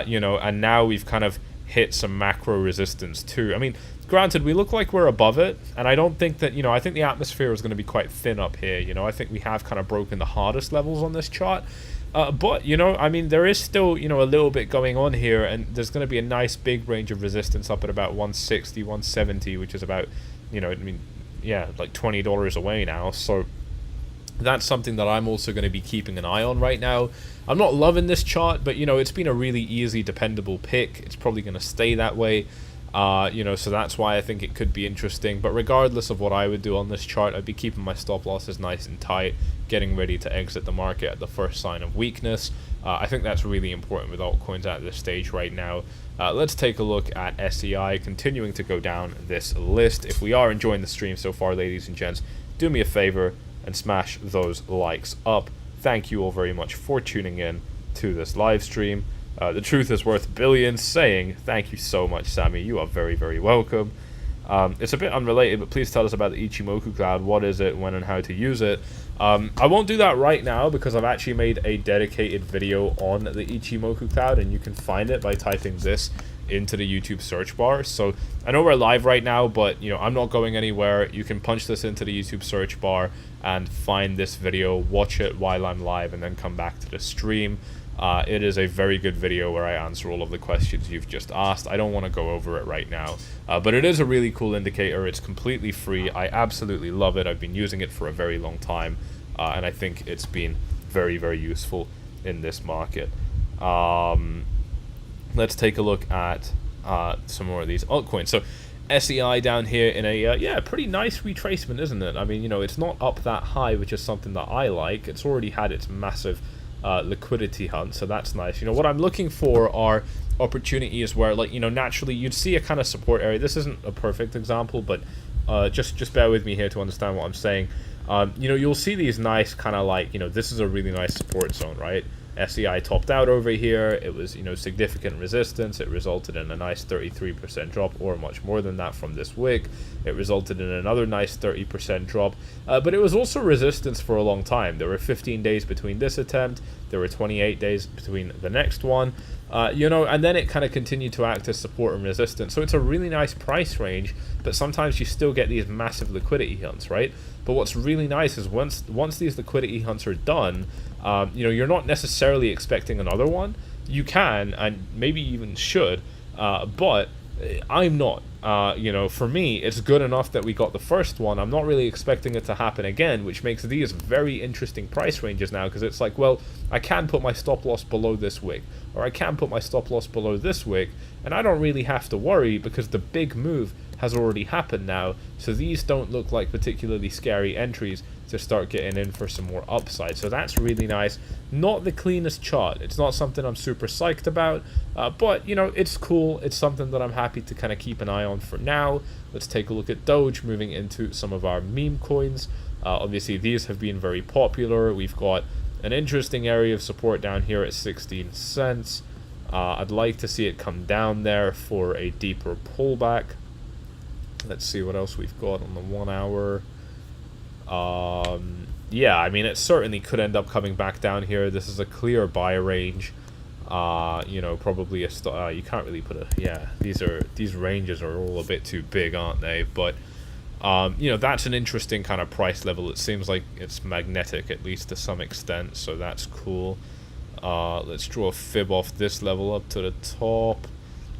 You know, and now we've kind of hit some macro resistance too. I mean, granted, we look like we're above it, and I don't think that, you know, I think the atmosphere is going to be quite thin up here. You know, I think we have kind of broken the hardest levels on this chart. But, you know, I mean, there is still, you know, a little bit going on here, and there's going to be a nice big range of resistance up at about 160, 170, which is about, you know, I mean, yeah, like $20 away now. So that's something that I'm also going to be keeping an eye on right now. I'm not loving this chart, but, you know, it's been a really easy, dependable pick. It's probably going to stay that way. You know, so that's why I think it could be interesting. But regardless of what I would do on this chart, I'd be keeping my stop losses nice and tight, getting ready to exit the market at the first sign of weakness. I think that's really important with altcoins at this stage right now. Let's take a look at SEI continuing to go down this list. If we are enjoying the stream so far, ladies and gents, do me a favor and smash those likes up. Thank you all very much for tuning in to this live stream. The truth is worth billions, saying thank you so much, Sammy. You are very welcome. It's a bit unrelated, but please tell us about the Ichimoku cloud. What is it, when and how to use it? I won't do that right now because I've actually made a dedicated video on the Ichimoku cloud, and you can find it by typing this into the YouTube search bar. So I know we're live right now, but you know, I'm not going anywhere. You can punch this into the YouTube search bar and find this video, watch it while I'm live, and then come back to the stream. It is a very good video where I answer all of the questions you've just asked. I don't want to go over it right now, but it is a really cool indicator. It's completely free. I absolutely love it. I've been using it for a very long time, and I think it's been very useful in this market. Let's take a look at some more of these altcoins. So SEI down here in a yeah, pretty nice retracement, isn't it? I mean, you know, it's not up that high, which is something that I like. It's already had its massive liquidity hunt, so that's nice. You know, what I'm looking for are opportunities where, like, you know, naturally you'd see a kind of support area. This isn't a perfect example, but just bear with me here to understand what I'm saying. You know, you'll see these nice kind of, like, you know, this is a really nice support zone, right? SEI topped out over here. It was, you know, significant resistance. It resulted in a nice 33% drop, or much more than that from this wick. It resulted in another nice 30% drop, but it was also resistance for a long time. There were 15 days between this attempt. There were 28 days between the next one. You know, and then it kind of continued to act as support and resistance. So it's a really nice price range, but sometimes you still get these massive liquidity hunts, right? But what's really nice is once these liquidity hunts are done, you know, you're not necessarily expecting another one. You can, and maybe even should, but I'm not. You know, for me, it's good enough that we got the first one. I'm not really expecting it to happen again, which makes these very interesting price ranges now, because it's like, well, I can put my stop loss below this wick, or I can put my stop loss below this wick, and I don't really have to worry because the big move has already happened now. So these don't look like particularly scary entries to start getting in for some more upside. So that's really nice. Not the cleanest chart. It's not something I'm super psyched about, but, you know, it's cool. It's something that I'm happy to kind of keep an eye on for now. Let's take a look at Doge, moving into some of our meme coins. Obviously, these have been very popular. We've got an interesting area of support down here at 16 cents. I'd like to see it come down there for a deeper pullback. Let's see what else we've got on the 1 hour. Yeah, I mean, it certainly could end up coming back down here. This is a clear buy range. You know, probably you can't really put a, yeah, these ranges are all a bit too big, aren't they? But you know, that's an interesting kind of price level. It seems like it's magnetic, at least to some extent, so that's cool. Let's draw a fib off this level up to the top.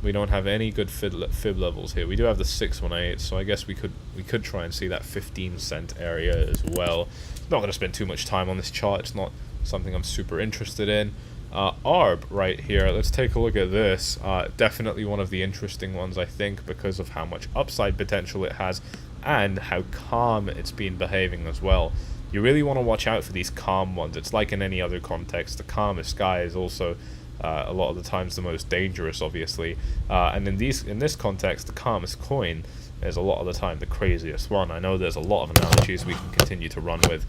We don't have any good fib levels here. We do have the 618, so I guess we could try and see that 15-cent area as well. Not going to spend too much time on this chart. It's not something I'm super interested in. Arb right here. Let's take a look at this. Definitely one of the interesting ones, I think, because of how much upside potential it has and how calm it's been behaving as well. You really want to watch out for these calm ones. It's like in any other context. The calmest guy is also a lot of the times the most dangerous, obviously, and in this context, the calmest coin is a lot of the time the craziest one. I know there's a lot of analogies we can continue to run with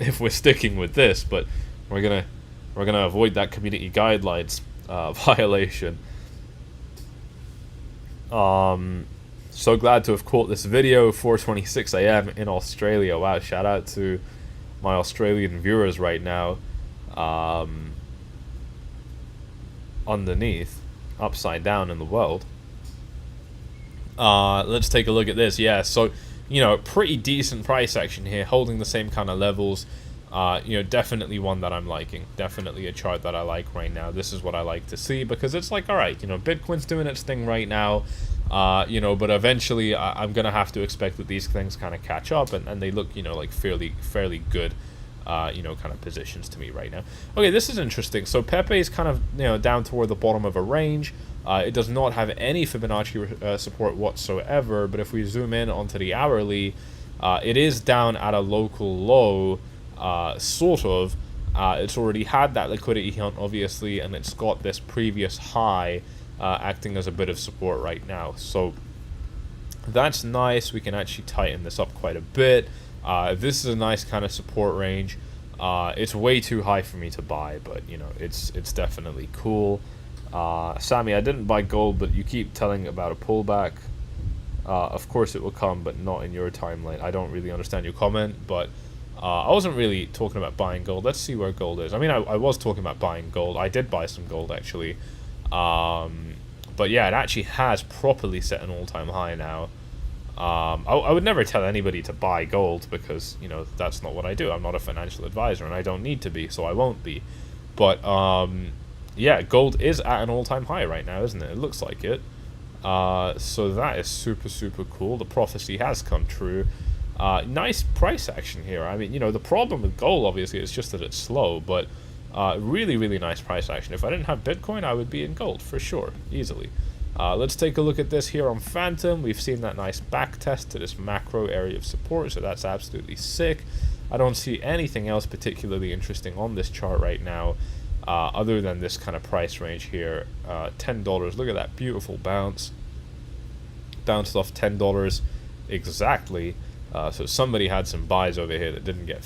if we're sticking with this, but we're gonna avoid that community guidelines violation. So glad to have caught this video. 4:26 a.m. in Australia. Wow, shout out to my Australian viewers right now. Underneath, upside down in the world. Let's take a look at this. Yeah, so, you know, pretty decent price action here, holding the same kind of levels. You know, definitely one that I'm liking. Definitely a chart that I like right now. This is what I like to see, because it's like, all right, you know, Bitcoin's doing its thing right now, you know, but eventually I'm gonna have to expect that these things kind of catch up, and they look, you know, like fairly good, you know, kind of positions to me right now. Okay, this is interesting. So Pepe is kind of, you know, down toward the bottom of a range. It does not have any Fibonacci support whatsoever, but if we zoom in onto the hourly, it is down at a local low, sort of. It's already had that liquidity hunt, obviously, and it's got this previous high acting as a bit of support right now. So that's nice. We can actually tighten this up quite a bit. This is a nice kind of support range. It's way too high for me to buy, but, you know, it's definitely cool. Sammy, I didn't buy gold, but you keep telling about a pullback. Of course it will come, but not in your timeline. I don't really understand your comment, but I wasn't really talking about buying gold. Let's see where gold is. I mean, I was talking about buying gold. I did buy some gold, actually. But yeah, it actually has properly set an all-time high now. I would never tell anybody to buy gold, because, you know, that's not what I do. I'm not a financial advisor, and I don't need to be, so I won't be. But yeah, gold is at an all-time high right now, isn't it? It looks like it. So that is super cool. The prophecy has come true. Nice price action here. I mean, you know, the problem with gold, obviously, is just that it's slow, but really nice price action. If I didn't have Bitcoin, I would be in gold for sure, easily. Let's take a look at this here on Phantom. We've seen that nice back test to this macro area of support, so that's absolutely sick. I don't see anything else particularly interesting on this chart right now, other than this kind of price range here. $10. Look at that beautiful bounce. Bounced off $10 exactly. So somebody had some buys over here that didn't get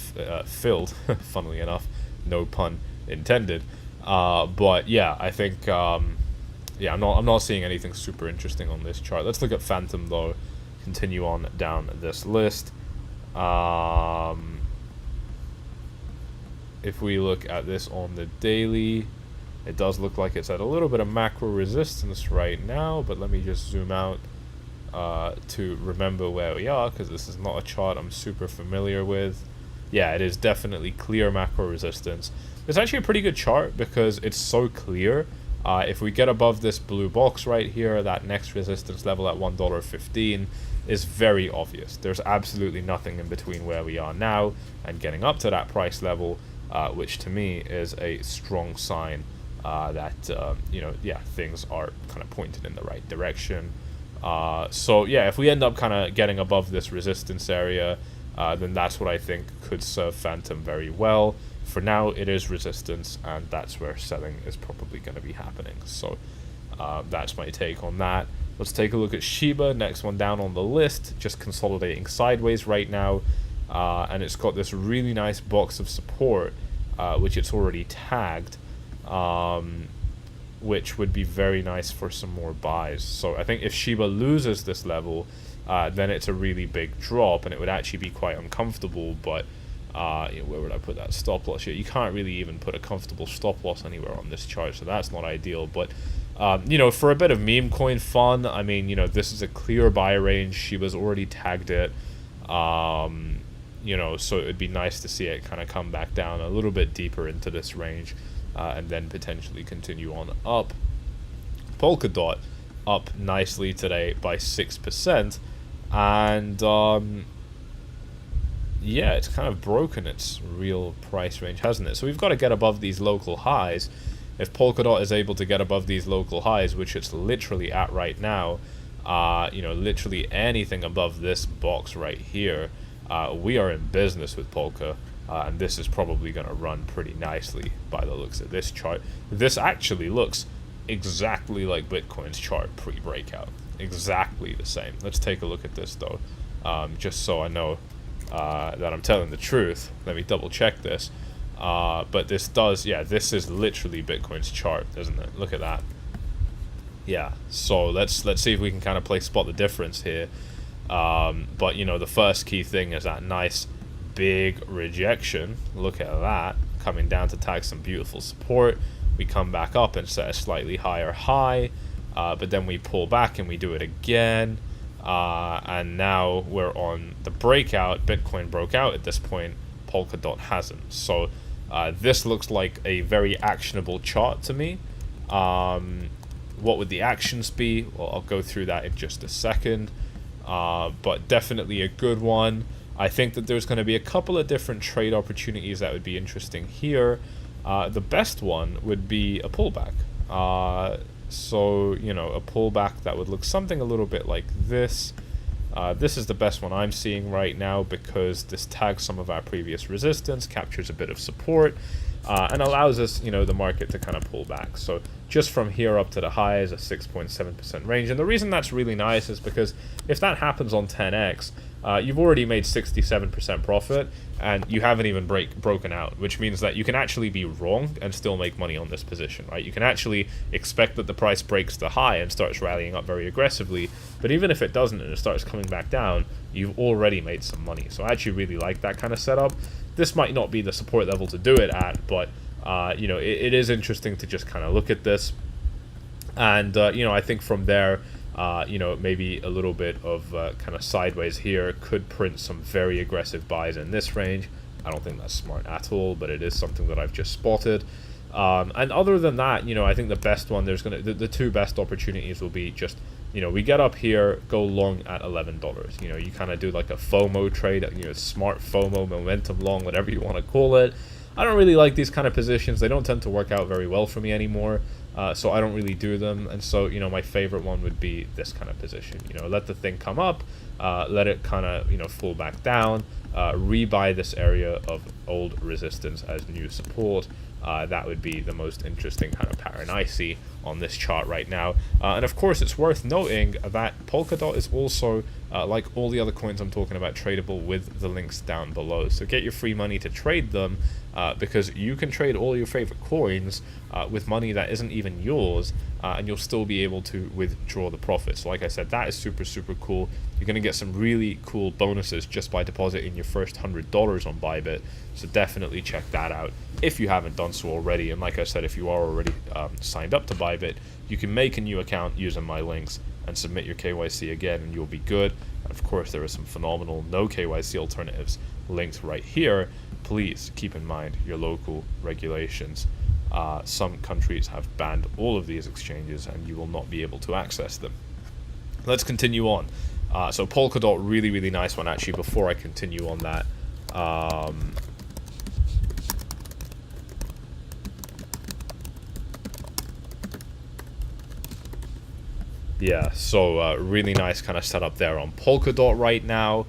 filled, funnily enough, no pun intended. But yeah, I think yeah, I'm not seeing anything super interesting on this chart. Let's look at Phantom though. Continue on down this list. If we look at this on the daily, it does look like it's at a little bit of macro resistance right now, but let me just zoom out to remember where we are, because this is not a chart I'm super familiar with. Yeah, it is definitely clear macro resistance. It's actually a pretty good chart because it's so clear. If we get above this blue box right here, that next resistance level at $1.15 is very obvious. There's absolutely nothing in between where we are now and getting up to that price level, which to me is a strong sign that you know, yeah, things are kind of pointed in the right direction. So yeah, if we end up kind of getting above this resistance area, then that's what I think could serve Phantom very well. For now, it is resistance, and that's where selling is probably going to be happening. So that's my take on that. Let's take a look at Shiba, next one down on the list, just consolidating sideways right now, and it's got this really nice box of support, which it's already tagged, which would be very nice for some more buys. So I think if Shiba loses this level, then it's a really big drop, and it would actually be quite uncomfortable. But you know, where would I put that stop loss here? You can't really even put a comfortable stop loss anywhere on this chart, so that's not ideal. But you know, for a bit of meme coin fun, I mean, you know, this is a clear buy range. Shiba's already tagged it, you know, so it would be nice to see it kind of come back down a little bit deeper into this range, and then potentially continue on up. Polkadot up nicely today by 6%, and yeah, it's kind of broken its real price range, hasn't it? So we've got to get above these local highs. If Polkadot is able to get above these local highs, which it's literally at right now, you know, literally anything above this box right here, we are in business with Polka, and this is probably going to run pretty nicely by the looks of this chart. This actually looks exactly like Bitcoin's chart pre-breakout. Exactly the same. Let's take a look at this though, just so I know that I'm telling the truth. Let me double check this. But this does, yeah, this is literally Bitcoin's chart, isn't it? Look at that. Yeah, so let's see if we can kind of spot the difference here. But you know, the first key thing is that nice big rejection. Look at that, coming down to tag some beautiful support. We come back up and set a slightly higher high, but then we pull back and we do it again. And now we're on the breakout. Bitcoin broke out at this point, Polkadot hasn't. So this looks like a very actionable chart to me. What would the actions be? Well, I'll go through that in just a second. But definitely a good one. I think that there's going to be a couple of different trade opportunities that would be interesting here. The best one would be a pullback. So, you know, a pullback that would look something a little bit like this. This is the best one I'm seeing right now because this tags some of our previous resistance, captures a bit of support, and allows us, you know, the market to kind of pull back. So just from here up to the high is a 6.7% range. And the reason that's really nice is because if that happens on 10x, you've already made 67% profit and you haven't even broken out, which means that you can actually be wrong and still make money on this position, right? You can actually expect that the price breaks the high and starts rallying up very aggressively, but even if it doesn't and it starts coming back down, you've already made some money. So I actually really like that kind of setup. This might not be the support level to do it at, but you know, it is interesting to just kind of look at this. And you know, I think from there, you know, maybe a little bit of kind of sideways here could print some very aggressive buys in this range. I don't think that's smart at all, but it is something that I've just spotted. And other than that, you know, I think the best one, the two best opportunities will be just, you know, we get up here, go long at $11. You know, you kind of do like a FOMO trade, you know, smart FOMO, momentum long, whatever you want to call it. I don't really like these kind of positions. They don't tend to work out very well for me anymore. so I don't really do them. And so, you know, my favorite one would be this kind of position. You know, let the thing come up, let it kind of, you know, fall back down, rebuy this area of old resistance as new support. That would be the most interesting kind of pattern I see on this chart right now. And of course, it's worth noting that Polkadot is also, like all the other coins I'm talking about, tradable with the links down below. So get your free money to trade them, because you can trade all your favorite coins with money that isn't even yours, and you'll still be able to withdraw the profits. So like I said, that is super, super cool. You're going to get some really cool bonuses just by depositing your first $100 on Bybit. So definitely check that out if you haven't done so already. And like I said, if you are already signed up to Bybit, you can make a new account using my links and submit your KYC again, and you'll be good. And of course, there are some phenomenal no KYC alternatives linked right here. Please keep in mind your local regulations. Some countries have banned all of these exchanges, and you will not be able to access them. Let's continue on. So Polkadot, really, really nice one actually. Before I continue on that, yeah, so really nice kind of setup there on Polkadot right now.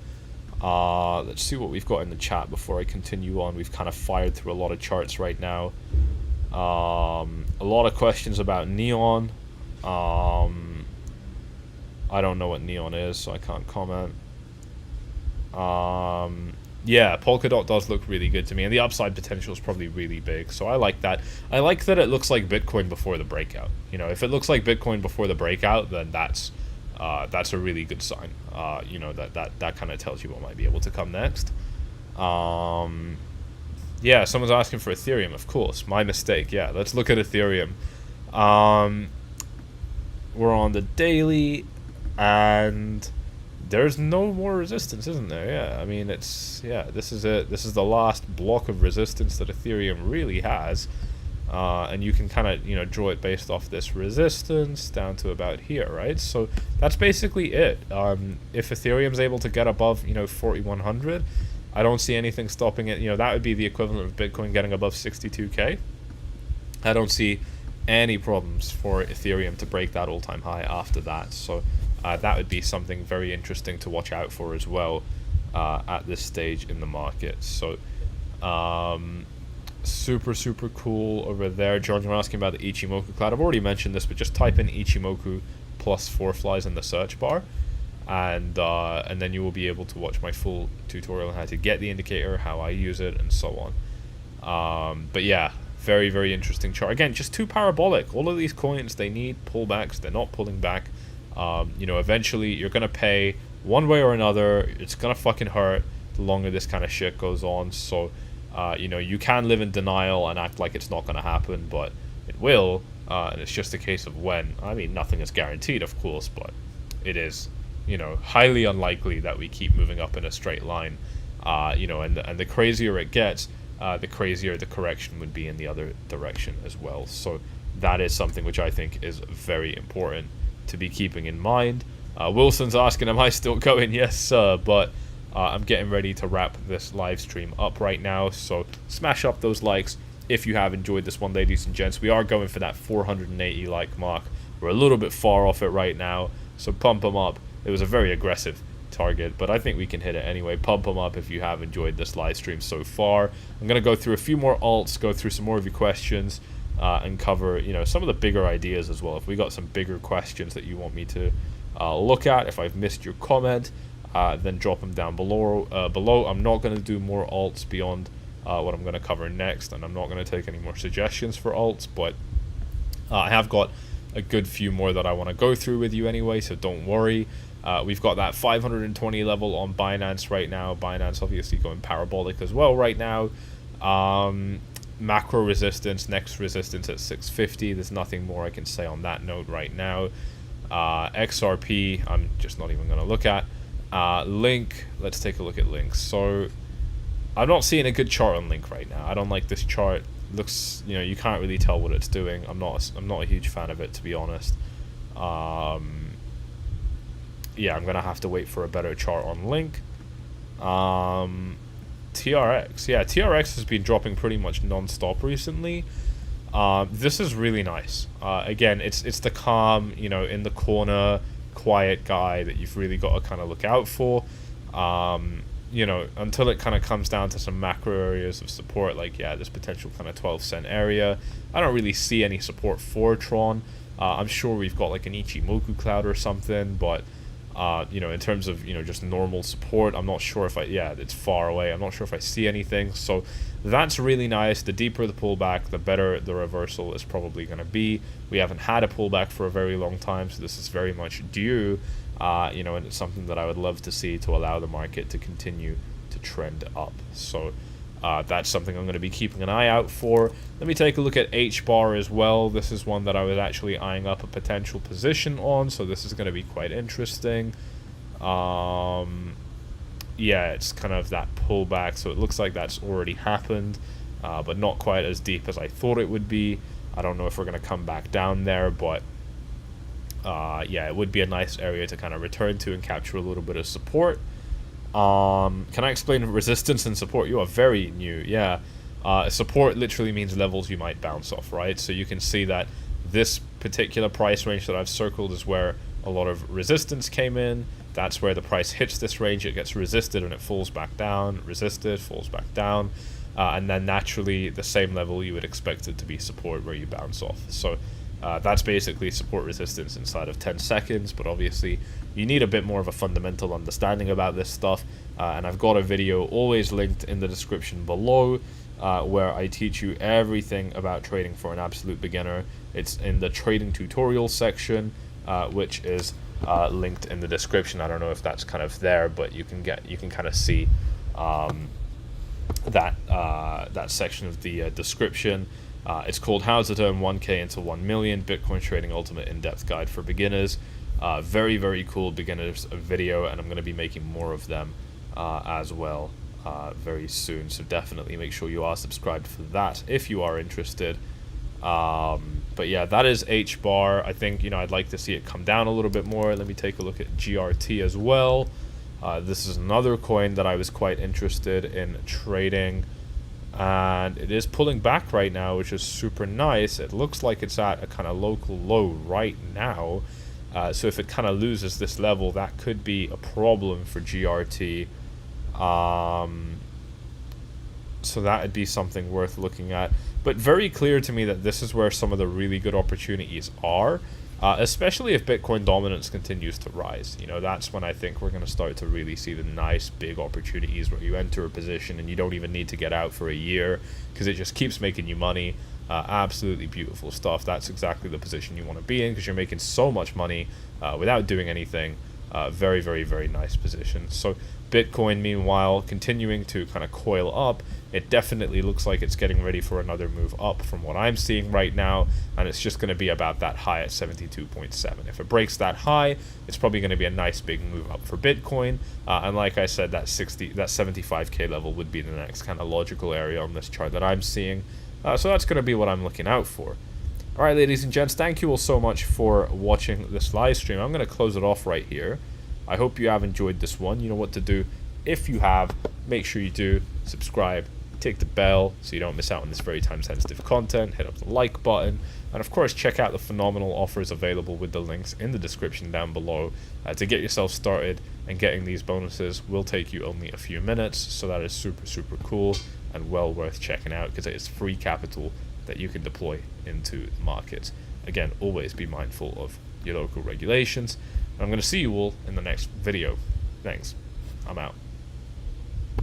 Let's see what we've got in the chat before I continue on. We've kind of fired through a lot of charts right now. A lot of questions about Neon. I don't know what Neon is, so I can't comment. Yeah, Polkadot does look really good to me, and the upside potential is probably really big, so I like that. I like that it looks like Bitcoin before the breakout. You know, if it looks like Bitcoin before the breakout, then that's a really good sign. You know, that kind of tells you what might be able to come next. Yeah, someone's asking for Ethereum, of course. My mistake. Yeah, let's look at Ethereum. We're on the daily, and there's no more resistance, isn't there? Yeah, I mean, it's, yeah, this is it. This is the last block of resistance that Ethereum really has. And you can kind of, you know, draw it based off this resistance down to about here, right? So that's basically it. If Ethereum's able to get above, you know, 4,100, I don't see anything stopping it. You know, that would be the equivalent of Bitcoin getting above 62K. I don't see any problems for Ethereum to break that all-time high after that. So that would be something very interesting to watch out for as well at this stage in the market. So super, super cool over there. John, you're asking about the Ichimoku cloud. I've already mentioned this, but just type in Ichimoku plus 4 flies in the search bar, and then you will be able to watch my full tutorial on how to get the indicator, how I use it, and so on. But yeah, very, very interesting chart. Again, just too parabolic. All of these coins, they need pullbacks. They're not pulling back. You know, eventually you're gonna pay one way or another. It's gonna fucking hurt the longer this kind of shit goes on. So you know, you can live in denial and act like it's not gonna happen, but it will, and it's just a case of when. I mean, nothing is guaranteed, of course, but it is, you know, highly unlikely that we keep moving up in a straight line. You know, and the crazier it gets, the crazier the correction would be in the other direction as well. So that is something which I think is very important to be keeping in mind. Wilson's asking, am I still going? Yes, sir, but I'm getting ready to wrap this live stream up right now, so smash up those likes if you have enjoyed this one, ladies and gents. We are going for that 480 like mark. We're a little bit far off it right now, so pump them up. It was a very aggressive target, but I think we can hit it anyway. Pump them up if you have enjoyed this live stream so far. I'm going to go through a few more alts, go through some more of your questions, and cover, you know, some of the bigger ideas as well. If we got some bigger questions that you want me to look at, if I've missed your comment, then drop them down below. I'm not going to do more alts beyond what I'm going to cover next, and I'm not going to take any more suggestions for alts, but I have got a good few more that I want to go through with you anyway, so don't worry. We've got that 520 level on Binance right now. Binance obviously going parabolic as well right now. Macro resistance, next resistance at 650. There's nothing more I can say on that note right now. XRP, I'm just not even going to look at. Link, let's take a look at Link. So I'm not seeing a good chart on Link right now. I don't like this chart. It looks, you know, you can't really tell what it's doing. I'm not a huge fan of it, to be honest. Yeah, I'm gonna have to wait for a better chart on Link. TRX, yeah, TRX has been dropping pretty much non-stop recently. This is really nice. Again, it's the calm, you know, in the corner, quiet guy that you've really got to kind of look out for. You know, until it kind of comes down to some macro areas of support, like, yeah, this potential kind of 12-cent area. I don't really see any support for Tron. I'm sure we've got like an Ichimoku cloud or something, but you know, in terms of, you know, just normal support, I'm not sure if it's far away. I'm not sure if I see anything. So that's really nice. The deeper the pullback, the better the reversal is probably going to be. We haven't had a pullback for a very long time, so this is very much due. You know, and it's something that I would love to see to allow the market to continue to trend up. So that's something I'm going to be keeping an eye out for. Let me take a look at H-bar as well. This is one that I was actually eyeing up a potential position on, so this is going to be quite interesting. Yeah, it's kind of that pullback, so it looks like that's already happened, but not quite as deep as I thought it would be. I don't know if we're going to come back down there, but yeah, it would be a nice area to kind of return to and capture a little bit of support. Can I explain resistance and support? You are very new. Yeah, support literally means levels you might bounce off, right? So you can see that this particular price range that I've circled is where a lot of resistance came in. That's where the price hits this range, it gets resisted and it falls back down, resisted, falls back down, and then naturally the same level you would expect it to be support where you bounce off. So that's basically support resistance inside of 10 seconds, but obviously you need a bit more of a fundamental understanding about this stuff, and I've got a video always linked in the description below where I teach you everything about trading for an absolute beginner. It's in the trading tutorial section, which is linked in the description. I don't know if that's kind of there, but you can kind of see that section of the description. It's called How to Turn 1K into 1 Million Bitcoin Trading Ultimate In-Depth Guide for Beginners. Very, very cool beginners video, and I'm going to be making more of them as well very soon. So definitely make sure you are subscribed for that if you are interested. But yeah, that is H-bar. I think, you know, I'd like to see it come down a little bit more. Let me take a look at GRT as well. This is another coin that I was quite interested in trading, and it is pulling back right now, which is super nice. It looks like it's at a kind of local low right now, so if it kind of loses this level, that could be a problem for GRT. So that would be something worth looking at, but very clear to me that this is where some of the really good opportunities are, especially if Bitcoin dominance continues to rise. You know, that's when I think we're going to start to really see the nice big opportunities where you enter a position and you don't even need to get out for a year because it just keeps making you money. Absolutely beautiful stuff. That's exactly the position you want to be in because you're making so much money without doing anything. Very, very, very nice position. So Bitcoin, meanwhile, continuing to kind of coil up. It definitely looks like it's getting ready for another move up from what I'm seeing right now, and it's just going to be about that high at 72.7. If it breaks that high, it's probably going to be a nice big move up for Bitcoin, and like I said, that 75k level would be the next kind of logical area on this chart that I'm seeing. So that's going to be what I'm looking out for. Alright, ladies and gents, thank you all so much for watching this live stream. I'm going to close it off right here. I hope you have enjoyed this one. You know what to do. If you have, make sure you do subscribe, tick the bell so you don't miss out on this very time-sensitive content, hit up the like button, and of course check out the phenomenal offers available with the links in the description down below to get yourself started, and getting these bonuses will take you only a few minutes, so that is super, super cool and well worth checking out because it is free capital that you can deploy into the markets. Again, always be mindful of your local regulations. I'm going to see you all in the next video. Thanks. I'm out.